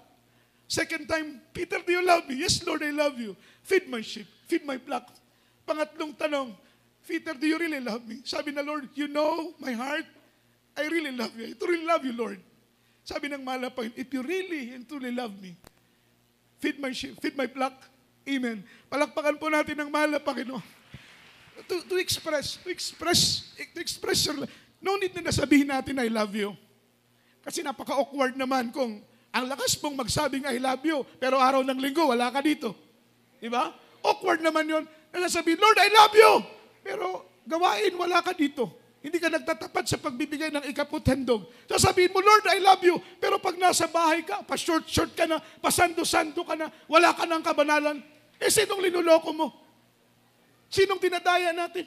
Second time, Peter, do you love me? Yes, Lord, I love you. Feed my sheep, feed my flock. Pangatlong tanong, Peter, do you really love me? Sabi na, Lord, you know my heart. I really love you. I truly love you, Lord. Sabi ng mahal na Panginoon, if you really and truly love me, feed my sheep, feed my flock. Amen. Palakpakan po natin ng mahal na Panginoon. To express your love. No need na nasabihin natin, I love you. Kasi napaka-awkward naman kung ang lakas mong magsabing I love you, pero araw ng linggo, wala ka dito. Diba? Awkward naman yun. Na sabihin, Lord, I love you. Pero gawain, wala ka dito. Hindi ka nagtatapat sa pagbibigay ng ikaputhandog. Sasabihin mo, Lord, I love you. Pero pag nasa bahay ka, pa-short ka na, pasando-sando ka na, wala ka ng kabanalan, sinong linuloko mo? Sinong dinadaya natin?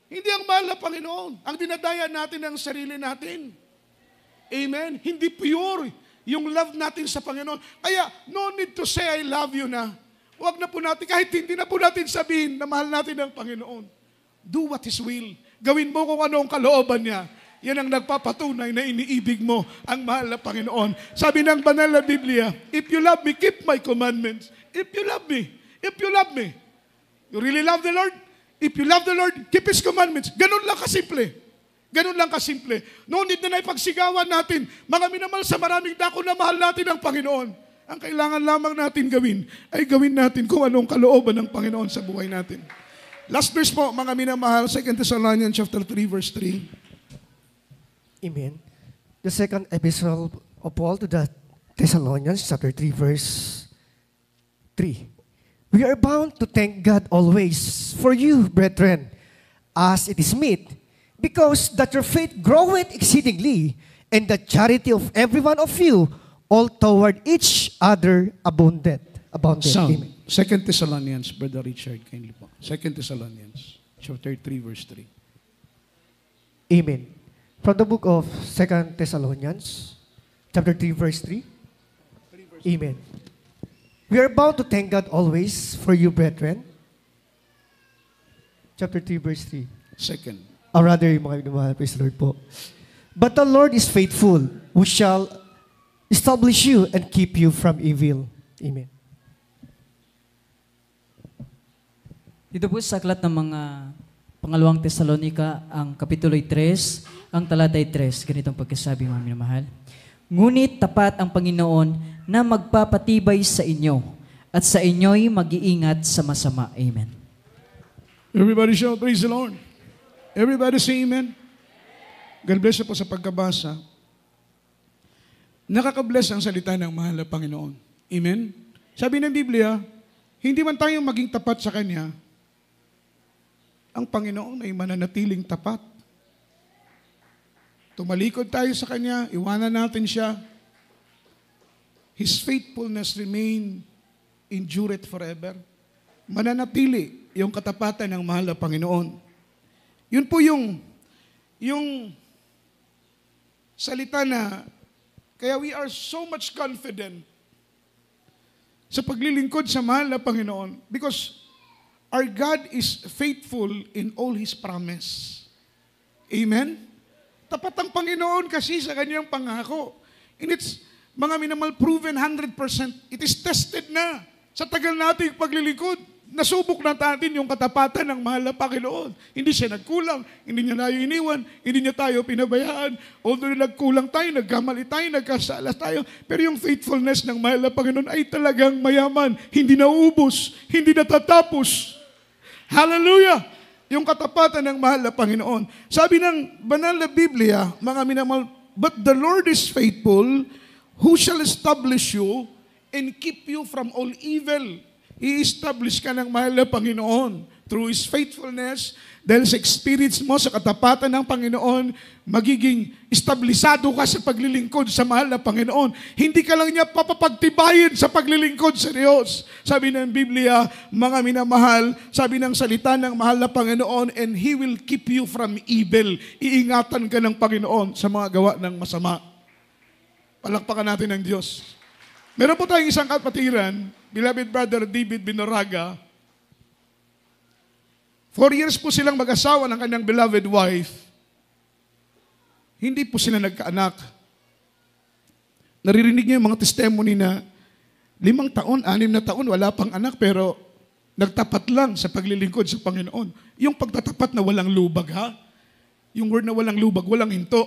Hindi ang mahal na Panginoon. Ang dinadaya natin ang sarili natin. Amen? Hindi pure yung love natin sa Panginoon. Kaya, no need to say I love you na. Huwag na po natin, kahit hindi na po natin sabihin na mahal natin ang Panginoon. Do what His will. Gawin mo kung ano ang kalooban niya. Yan ang nagpapatunay na iniibig mo ang mahal na Panginoon. Sabi ng banal na Biblia, if you love me, keep my commandments. If you love me, you really love the Lord? If you love the Lord, keep His commandments. Ganun lang kasimple. Ganun lang kasimple. No need na ipagsigawan natin. Mga minamahal, sa maraming dako na mahal natin ang Panginoon. Ang kailangan lamang natin gawin ay gawin natin kung anong kalooban ng Panginoon sa buhay natin. Last verse po, mga minamahal, 2 Thessalonians chapter 3, verse 3. Amen. The second epistle of Paul to the Thessalonians, chapter 3, verse 3. We are bound to thank God always for you, brethren, as it is meet, because that your faith groweth exceedingly, and the charity of every one of you, all toward each other abounded. Sound. Amen. 2 Thessalonians, Brother Richard, kindly po. 2 Thessalonians, chapter 3, verse 3. Amen. From the book of 2 Thessalonians, chapter 3, verse 3. Amen. We are bound to thank God always for you, brethren. Chapter 3, verse 3. Second. Or rather, mga minamahal, praise the Lord po. But the Lord is faithful, who shall establish you and keep you from evil. Amen. Dito po sa aklat ng mga pangalawang Tesalonika, ang kapitulo'y 3, ang talatay 3, ganitong pagkasabi, mga minamahal. Ngunit tapat ang Panginoon na magpapatibay sa inyo at sa inyo'y mag-iingat sa masama. Amen. Everybody shout, praise the Lord. Everybody say amen. God bless po sa pagkabasa. Nakaka-bless ang salita ng mahal na Panginoon. Amen? Sabi ng Biblia, hindi man tayo maging tapat sa Kanya, ang Panginoon ay mananatiling tapat. Tumalikod tayo sa Kanya, iwanan natin siya. His faithfulness remain endureth forever. Mananatili yung katapatan ng mahal na Panginoon. Yun po yung salita na, kaya we are so much confident sa paglilingkod sa mahal na Panginoon because our God is faithful in all His promise. Amen? Tapat ang Panginoon kasi sa kanyang pangako. And it's, mga minamahal, proven 100%. It is tested na sa tagal nating paglilingkod. Nasubok na natin yung katapatan ng mahal na Panginoon. Hindi siya nagkulang, hindi niya tayo iniwan, hindi niya tayo pinabayaan. Although nagkulang tayo, nagkamali tayo, nagkasala tayo, pero yung faithfulness ng mahal na Panginoon ay talagang mayaman, hindi naubos, hindi natatapos. Hallelujah! Yung katapatan ng mahal na Panginoon. Sabi ng banal na Biblia, mga minamahal, but the Lord is faithful, who shall establish you and keep you from all evil. I-establish ka ng mahal na Panginoon through His faithfulness. Dahil sa experience mo sa katapatan ng Panginoon, magiging establisado ka sa paglilingkod sa mahal na Panginoon. Hindi ka lang niya papapagtibayin sa paglilingkod sa Diyos. Sabi ng Biblia, mga minamahal, sabi ng salita ng mahal na Panginoon, and He will keep you from evil. Iingatan ka ng Panginoon sa mga gawa ng masama. Palakpakan natin ng Diyos. Meron po tayong isang kapatiran, beloved brother David Binoraga. 4 years po silang mag-asawa ng kanyang beloved wife. Hindi po sila nagkaanak. Naririnig niyo yung mga testimony na 5 taon, 6 na taon, wala pang anak, pero nagtapat lang sa paglilingkod sa Panginoon. Yung pagtatapat na walang lubag, ha? Yung word na walang lubag, walang hinto.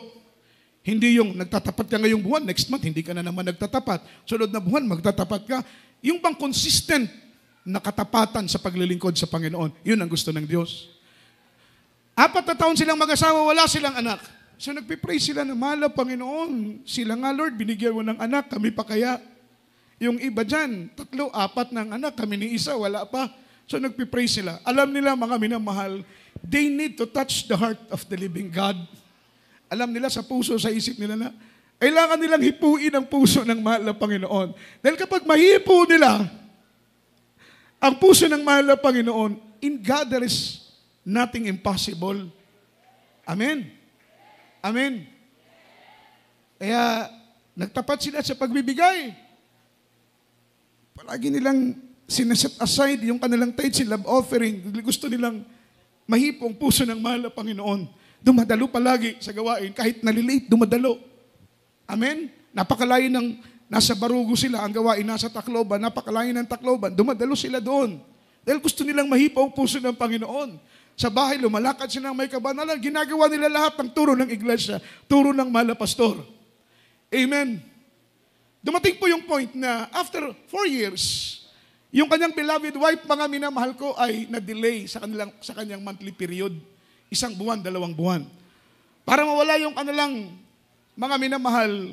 Hindi yung nagtatapat ka ngayong buwan, next month, hindi ka na naman nagtatapat. Sunod na buwan, magtatapat ka. Yung bang consistent na katapatan sa paglilingkod sa Panginoon, yun ang gusto ng Diyos. 4 na taon silang mag-asawa, wala silang anak. So nagpipray sila na, mahal na Panginoon, sila nga Lord, binigyan mo ng anak, kami pa kaya. Yung iba dyan, 3, 4 ng anak, kami ni isa, wala pa. So nagpipray sila. Alam nila, mga minamahal, they need to touch the heart of the living God. Alam nila sa puso, sa isip nila na kailangan nilang hipuin ang puso ng mahal na Panginoon. Dahil kapag mahipo nila ang puso ng mahal na Panginoon, in God there is nothing impossible. Amen. Amen. Kaya nagtapat sila sa pagbibigay. Palagi nilang sineset aside yung kanilang tithes and love offering. Gusto nilang mahipong puso ng mahal na Panginoon. Dumadalo palagi sa gawain. Kahit nalilate, dumadalo. Amen? Napakalayo ng nasa Barugo sila, ang gawain nasa Tacloban, napakalayo ng Tacloban, dumadalo sila doon. Dahil gusto nilang mahipong puso ng Panginoon. Sa bahay, lumalakad sila ng may kabanalan. Ginagawa nila lahat ng turo ng iglesia, turo ng mahal na pastor. Amen. Dumating po yung point na after 4 years, yung kanyang beloved wife, mga minamahal ko, ay na-delay sa kanyang monthly period. 1 buwan, 2 buwan. Para mawala yung kanilang mga minamahal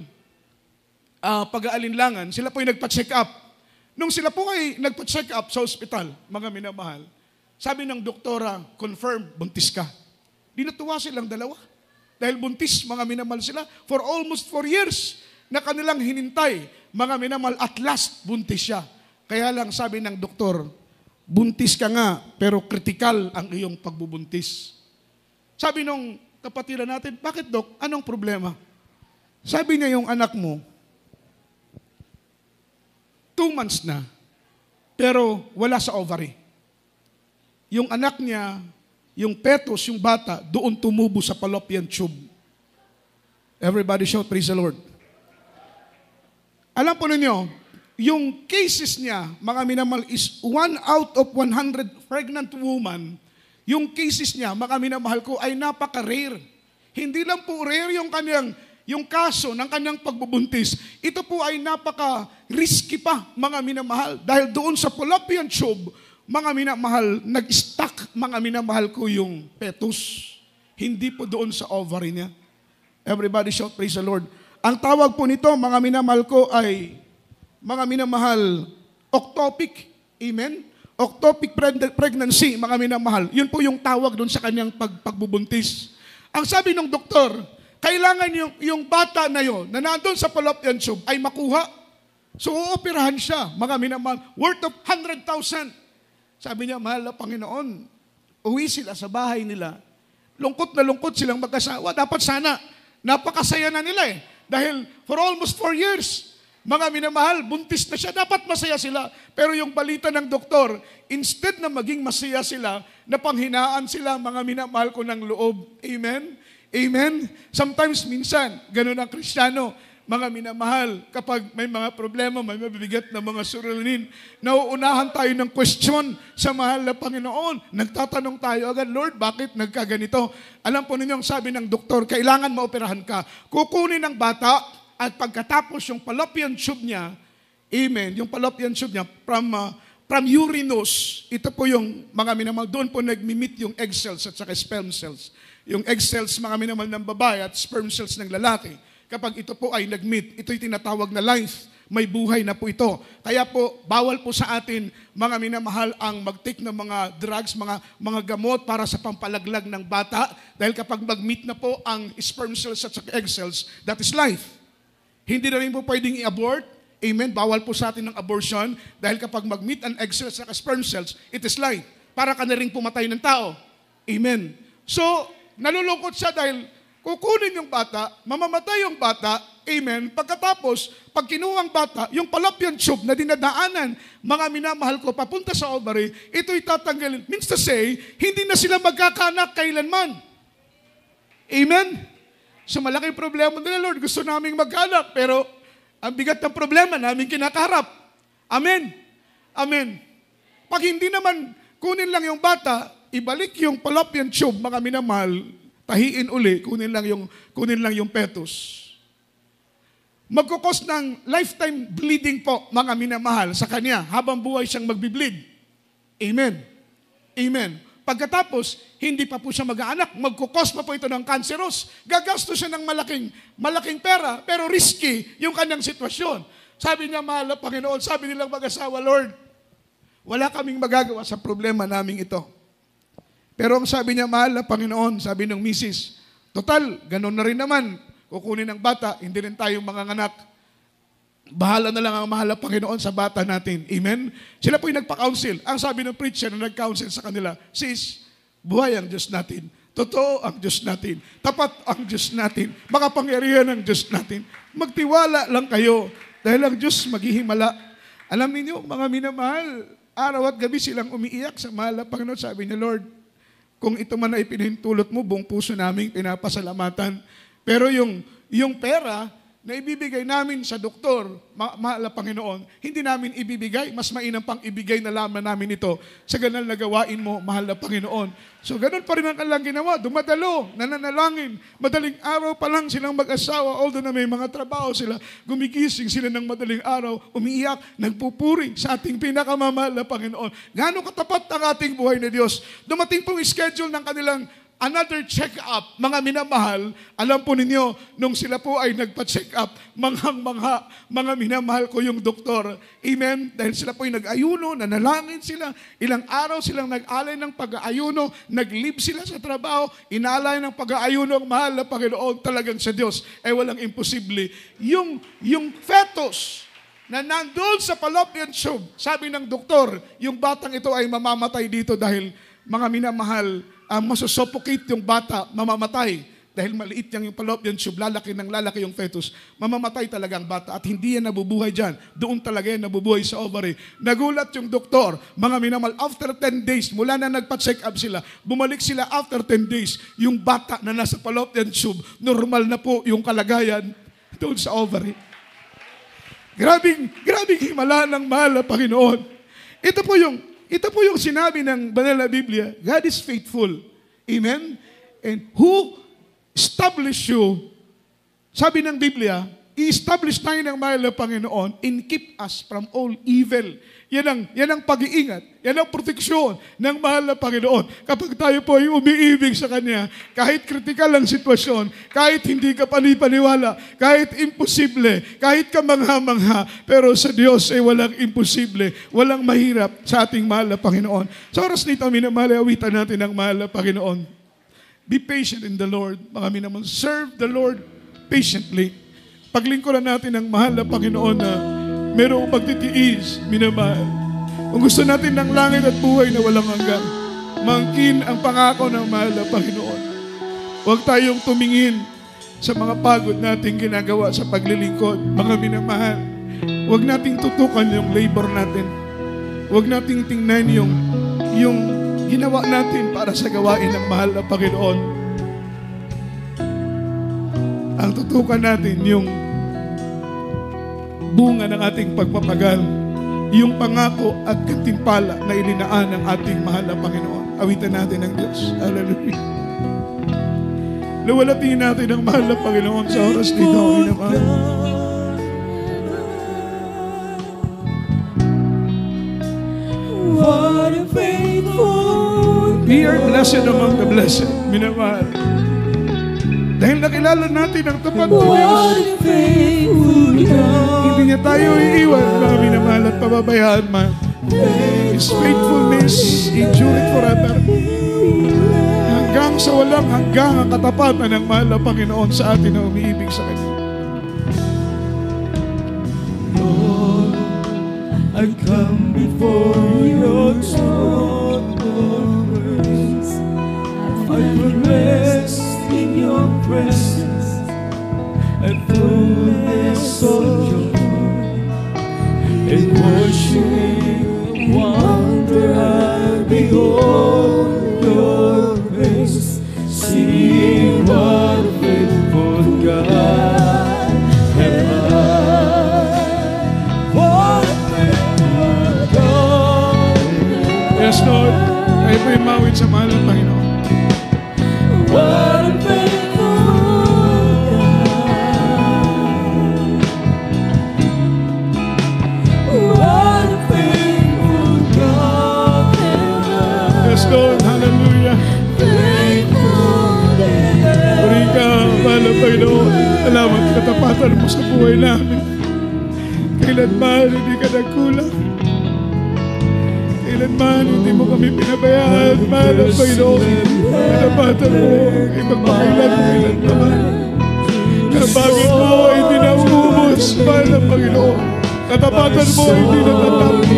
pag-aalinlangan, sila po ay nagpa-check up. Nung sila po ay nagpa-check up sa ospital, mga minamahal, sabi ng doktora, confirm, buntis ka. Di natuwa silang dalawa. Dahil buntis, mga minamahal sila, for almost 4 years na kanilang hinintay, mga minamahal, at last, buntis siya. Kaya lang sabi ng doktor, buntis ka nga, pero critical ang iyong pagbubuntis. Sabi nung kapatiran natin, bakit Dok? Anong problema? Sabi niya yung anak mo, 2 months na, pero wala sa ovary. Yung anak niya, yung fetus, yung bata, doon tumubo sa fallopian tube. Everybody shout, praise the Lord. Alam po ninyo, yung cases niya, mga minamahal, is 1 out of 100 pregnant woman, yung cases niya, mga minamahal ko, ay napaka-rare. Hindi lang po rare yung kaso ng kanyang pagbubuntis. Ito po ay napaka-risky pa, mga minamahal. Dahil doon sa fallopian tube, mga minamahal, nag-stuck, mga minamahal ko, yung fetus. Hindi po doon sa ovary niya. Everybody shout, praise the Lord. Ang tawag po nito, mga minamahal ko, ay, mga minamahal, ectopic. Amen? Ectopic pregnancy, mga minamahal. Yun po yung tawag doon sa kanyang pagbubuntis. Ang sabi ng doktor, kailangan yung bata na yon na nandun sa fallopian tube ay makuha. So, uoperahan siya, mga minamahal, worth of 100,000. Sabi niya, mahal na Panginoon, uwi sila sa bahay nila. Lungkot na lungkot silang mag-asawa. Dapat sana, napakasaya na nila eh. Dahil for almost 4 years, mga minamahal, buntis na siya. Dapat masaya sila. Pero yung balita ng doktor, instead na maging masaya sila, napanghinaan sila, mga minamahal ko ng loob. Amen? Amen? Sometimes, minsan, ganun ang Kristiyano. Mga minamahal, kapag may mga problema, may mabibigat na mga suliranin, nauunahan tayo ng question sa mahal na Panginoon. Nagtatanong tayo agad, Lord, bakit nagkaganito? Alam po ninyong sabi ng doktor, kailangan maoperahan ka. Kukunin ng bata at pagkatapos yung fallopian tube niya, amen, yung fallopian tube niya from urinous, ito po yung mga minamahal, doon po nagmi-meet yung egg cells at saka sperm cells. Yung egg cells, mga minamahal ng babae at sperm cells ng lalaki. Kapag ito po ay nag-meet, ito'y tinatawag na life. May buhay na po ito. Kaya po, bawal po sa atin, mga minamahal, ang mag-take ng mga drugs, mga gamot para sa pampalaglag ng bata. Dahil kapag mag-meet na po ang sperm cells at egg cells, that is life. Hindi na rin po pwedeng i-abort. Amen? Bawal po sa atin ng abortion. Dahil kapag mag-meet ang egg cells at sperm cells, it is life. Para ka na rin pumatay ng tao. Amen? So, nalulungkot siya dahil kukunin yung bata, mamamatay yung bata, amen. Pagkatapos, pag kinuha ang bata, yung fallopian tube na dinadaanan, mga minamahal ko, papunta sa ovary, ito'y tatanggalin. Means to say, hindi na sila magkakanak kailanman. Amen? So malaking problema nila, Lord. Gusto naming magkanak, pero ang bigat ng problema namin kinakaharap. Amen? Amen. Pag hindi naman kunin lang yung bata, ibalik yung fallopian tube, mga minamahal, tahiin uli, kunin lang yung fetus. Magkukos ng lifetime bleeding po, mga minamahal, sa kanya, habang buhay siyang magbi-bleed. Amen. Amen. Pagkatapos, hindi pa po siya mag-aanak, magkukos pa po ito ng cancerous. Gagasto siya ng malaking pera, pero risky yung kanyang sitwasyon. Sabi niya, mahal na Panginoon, sabi nilang mag-asawa, Lord, wala kaming magagawa sa problema naming ito. Pero ang sabi niya, mahal na Panginoon, sabi ng misis, total, ganun na rin naman. Kukunin ng bata, hindi rin tayong manganganak. Bahala na lang ang mahal na Panginoon sa bata natin. Amen? Sila po yung nagpa-counsel. Ang sabi ng preacher na nag-counsel sa kanila, sis, buhay ang Diyos natin. Totoo ang Diyos natin. Tapat ang Diyos natin. Makapangyarihan ang Diyos natin. Magtiwala lang kayo dahil ang Diyos maghihimala. Alam niyo, mga minamahal, araw at gabi silang umiiyak sa mahal na Panginoon. Sabi niya, Lord, kung ito man ay pinahintulot mo, buong puso namin pinapasalamatan. Pero yung pera na ibibigay namin sa doktor, mahal na Panginoon, hindi namin ibibigay, mas mainam pang ibigay na lamang namin ito sa ganal na gawain mo, mahal na Panginoon. So ganun pa rin ang kanilang ginawa, dumadalo, nananalangin, madaling araw pa lang silang mag-asawa, although na may mga trabaho sila, gumigising sila ng madaling araw, umiiyak, nagpupuri sa ating pinakamamahal na Panginoon. Gaano katapat ang ating buhay na Diyos. Dumating pong schedule ng kanilang another check-up, mga minamahal, alam po ninyo, nung sila po ay nagpa-check-up, mga minamahal ko yung doktor. Amen? Dahil sila po ay nag-ayuno, nanalangin sila, ilang araw silang nag-alay ng pag-aayuno, nag-leave sila sa trabaho, inalay ng pag-aayuno ang mahal na Panginoon, talagang sa Diyos, walang imposible. Yung fetus, na nandun sa fallopian tube, sabi ng doktor, yung batang ito ay mamamatay dito dahil mga minamahal, masusuffocate yung bata, mamamatay. Dahil maliit yung fallopian tube, lalaki ng lalaki yung fetus, mamamatay talaga ang bata at hindi yan nabubuhay dyan. Doon talaga yan nabubuhay sa ovary. Nagulat yung doktor, mga minamahal, after 10 days, mula na nagpa-check up sila, bumalik sila after 10 days, yung bata na nasa fallopian tube, normal na po yung kalagayan doon sa ovary. Grabing himala ng mahal na Panginoon. Ito po yung sinabi ng banal na Biblia, God is faithful. Amen? And who established you, sabi ng Biblia, i-establish tayo ng mahal na Panginoon and keep us from all evil. Yan ang pag-iingat, yan ang proteksyon ng mahal na Panginoon. Kapag tayo po ay umiibig sa Kanya, kahit kritikal ang sitwasyon, kahit hindi ka panipaniwala, kahit imposible, kahit ka mangha-mangha, pero sa Diyos ay walang imposible, walang mahirap sa ating mahal na Panginoon. Sa oras nito, minamahal, awitan natin ang mahal na Panginoon. Be patient in the Lord. Mga minamahal, serve the Lord patiently. Paglingkuran natin ang mahal na Panginoon na merong pagtitiis, minamahal. Kung gusto natin ng langit at buhay na walang hanggan, mangkin ang pangako ng mahal na Panginoon. Huwag tayong tumingin sa mga pagod nating ginagawa sa paglilingkod, mga minamahal. Huwag nating tutukan yung labor natin. Huwag nating tingnan yung ginawa natin para sa gawain ng mahal na Panginoon. Ang tutukan natin yung bunga ng ating pagpapagal, yung pangako at gantimpala na ilinaan ng ating mahal na Panginoon. Awitan natin ang Diyos. Hallelujah. Luwalatingin natin ang mahal na Panginoon sa oras nito. What a faithful We are blessed among the blessed, minamahal. Dahil nakilala natin ang tapat ng Diyos. What a faithful God. Hindi niya tayo iiwan, mga minamahal at pababayaan man. His faithfulness endureth forever. Hanggang sa walang hanggang ang katapatan ng mahal na Panginoon sa atin na umiibig sa Kanya. Lord, I come before your throne of grace. I will rest in your presence and fullness of joy, and worship, wonder, I behold your grace, see what a faithful God am I. What a faithful God. Yes, Lord. Tayo po yung mawit sa mahal ng Panginoon. What a faithful God. What a faithful God. Yes, Lord. Hallelujah. Faithful God. Puri ka, mahal ng Panginoon. Salamat katapatan mo sa buhay namin. Kailanman hindi ka nagkulang. Kailanman hindi mo kami pinabayaan, mahal ang Panginoon. Katapatan mo, ipagpakailan mo kailanman. Kabagin mo, hindi na uubos, mahal ang Panginoon. Katapatan mo, hindi natatapos.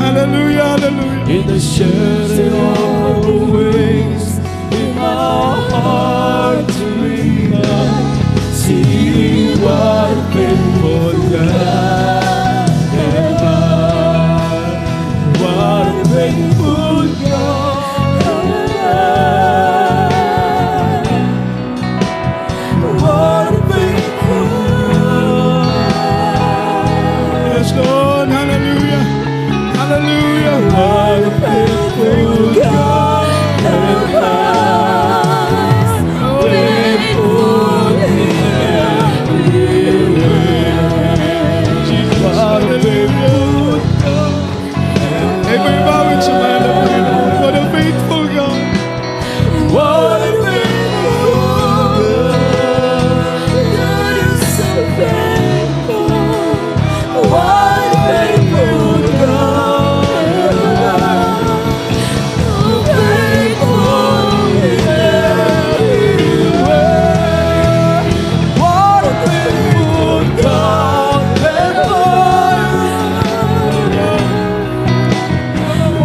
Hallelujah, hallelujah. In the shadow of the waves, in my heart to lean on, see what a faithful God am I. What a faithful God am I. What a faithful God. Yes, Lord, hallelujah. Hallelujah. What a faithful God am I. Faithful in every way. What a faithful God. Ay, may bawin sa mahal ang Panginoon. What a faithful God. What a faithful God. God is so faithful. What a faithful God am I. So faithful in every way. What a faithful God am I.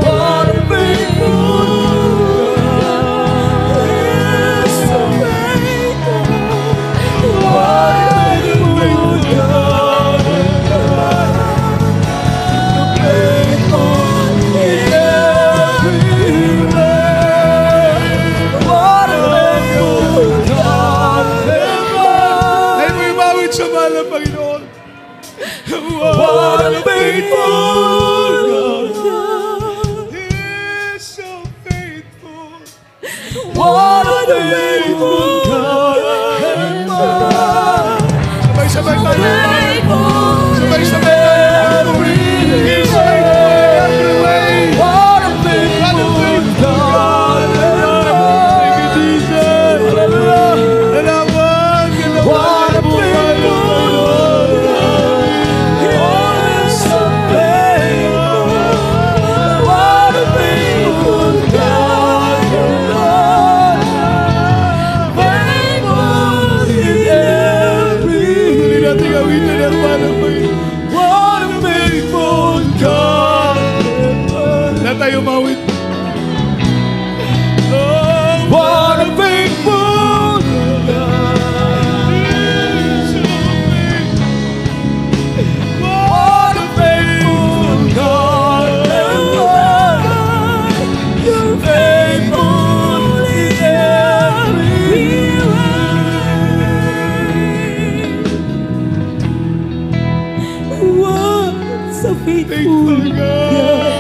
What a faithful God is so faithful. What a faithful God am I. So faithful in every way. What a faithful God am I. Ay, may bawin sa mahal ang Panginoon. What a faithful God. He is so faithful. What a faithful God am I. Sabay-sabay tayo. Sabay-sabay tayo. He is faithful in every way. What a faithful God am Thank you, Jesus. I. Salamat. What a faithful God. He is so faithful. What a faithful God am I. Faithful in every Tuloy natin gawitin ang mahal ang Panginoon. What a faithful God am I. Lahat tayo mawit. What a faithful God. What a faithful God am I. You're faithful in every way. What a faithful God.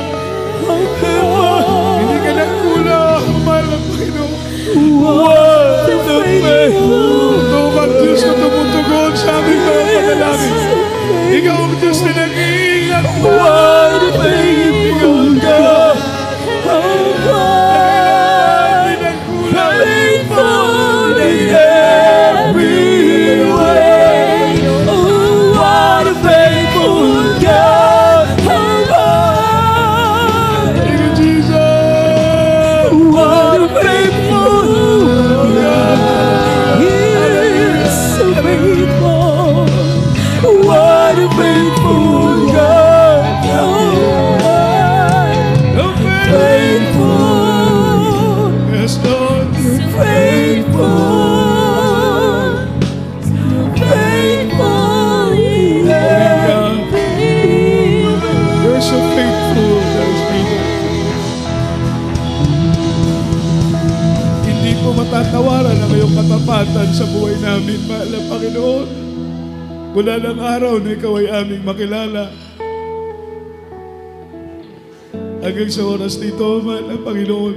Hindi ka nagkulang, mahal ang Panginoon. What a faithful Ikaw ang Diyos na tumutugon sa aming mga panalangin. Ikaw ang Diyos na nag-iingat. What a faithful God. Hindi nagkulang. Faithful in every way. Oh, what a faithful God. Thank you, Jesus. What a faithful God. He is so faithful. What a faithful God. Faithful. Yes, Lord. Faithful, faithful in everything. You're so faithful, Lord Jesus. Hindi po matatawaran ang iyong katapatan sa buhay namin, mahal na Panginoon. Mula ng araw na ikaw ay aming makilala. Hanggang sa oras nito, mahal na Panginoon,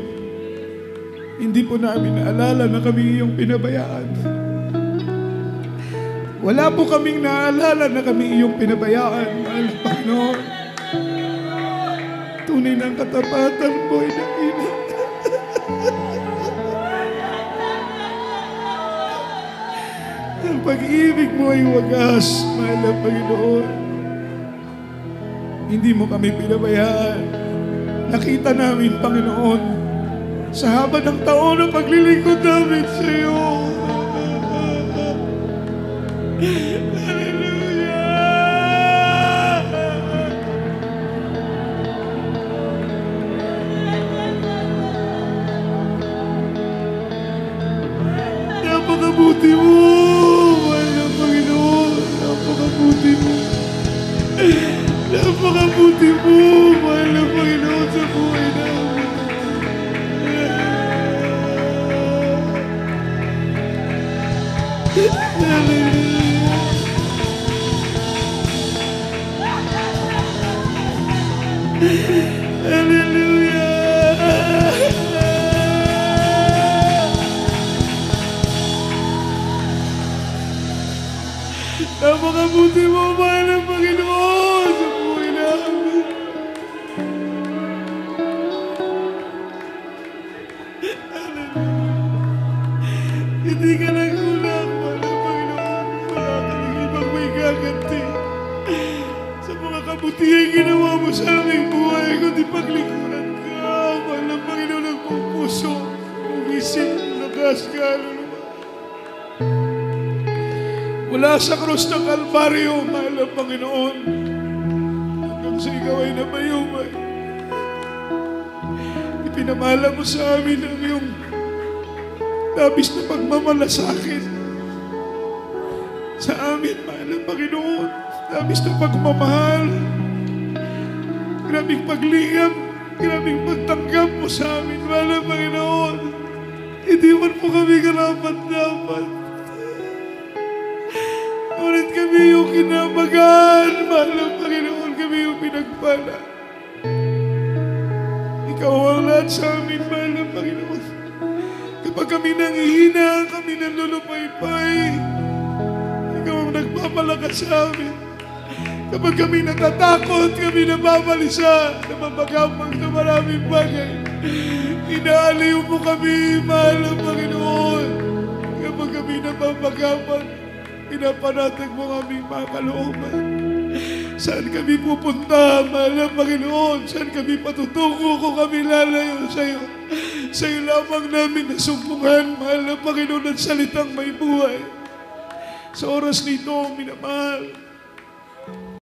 hindi po namin naalala na kami iyong pinabayaan. Wala po kaming naalala na kami iyong pinabayaan, mahal na Panginoon. Tunay ng katapatan mo ay dakila. Ang pag-ibig mo ay wagas, mahal na Panginoon. Hindi mo kami pinabayaan. nakita namin, Panginoon, sa haba ng taon na paglilingkod namin sa iyo. Napakabuti mo, mahal na Panginoon. Napakabuti mo. Napakabuti mo, mahal na Panginoon, sa buhay namin. Napakabuti mo, mahal na Panginoon, sa buhay namin. Hindi ka nagkulang, mahal na Panginoon. Wala kaming ibang may gaganti sa mga kabutihan ginawa mo sa aming buhay, kundi paglingkuran ka, mahal na Panginoon, ang buong puso, buong isip, lakas ka, mula sa krus ng Kalbaryo, mahal na Panginoon, hanggang sa ikaw ay nabayumay. Ipinamala mo sa amin ang iyong labis na pagmamalasakit sa amin, mahal na Panginoon. Labis na pagmamahal, grabing paglingap, grabing pagtanggap mo sa amin, mahal na Panginoon. Hindi man po kami karapat-dapat. Ngunit kami yung kinamagan, mahal na Panginoon, kami yung pinagpala. Ikaw ang lahat sa amin, mahal na Panginoon. Kapag kami nanghihina, kami nanlulupaypay, ikaw ang nagpapalakas sa amin. Kapag kami natatakot, kami nababalisa, nababagabag sa maraming bagay, inaaliw mo kami, mahal na Panginoon. Kapag kami nababagabag, pinapanatag mo aming mga kalooban. Saan kami pupunta, mahal na Panginoon? Saan kami patutungo kung kami lalayo sa iyo? Sa iyo lamang namin nasumpungan, mahal na Panginoon, ang salitang may buhay. Sa oras nito, minamahal,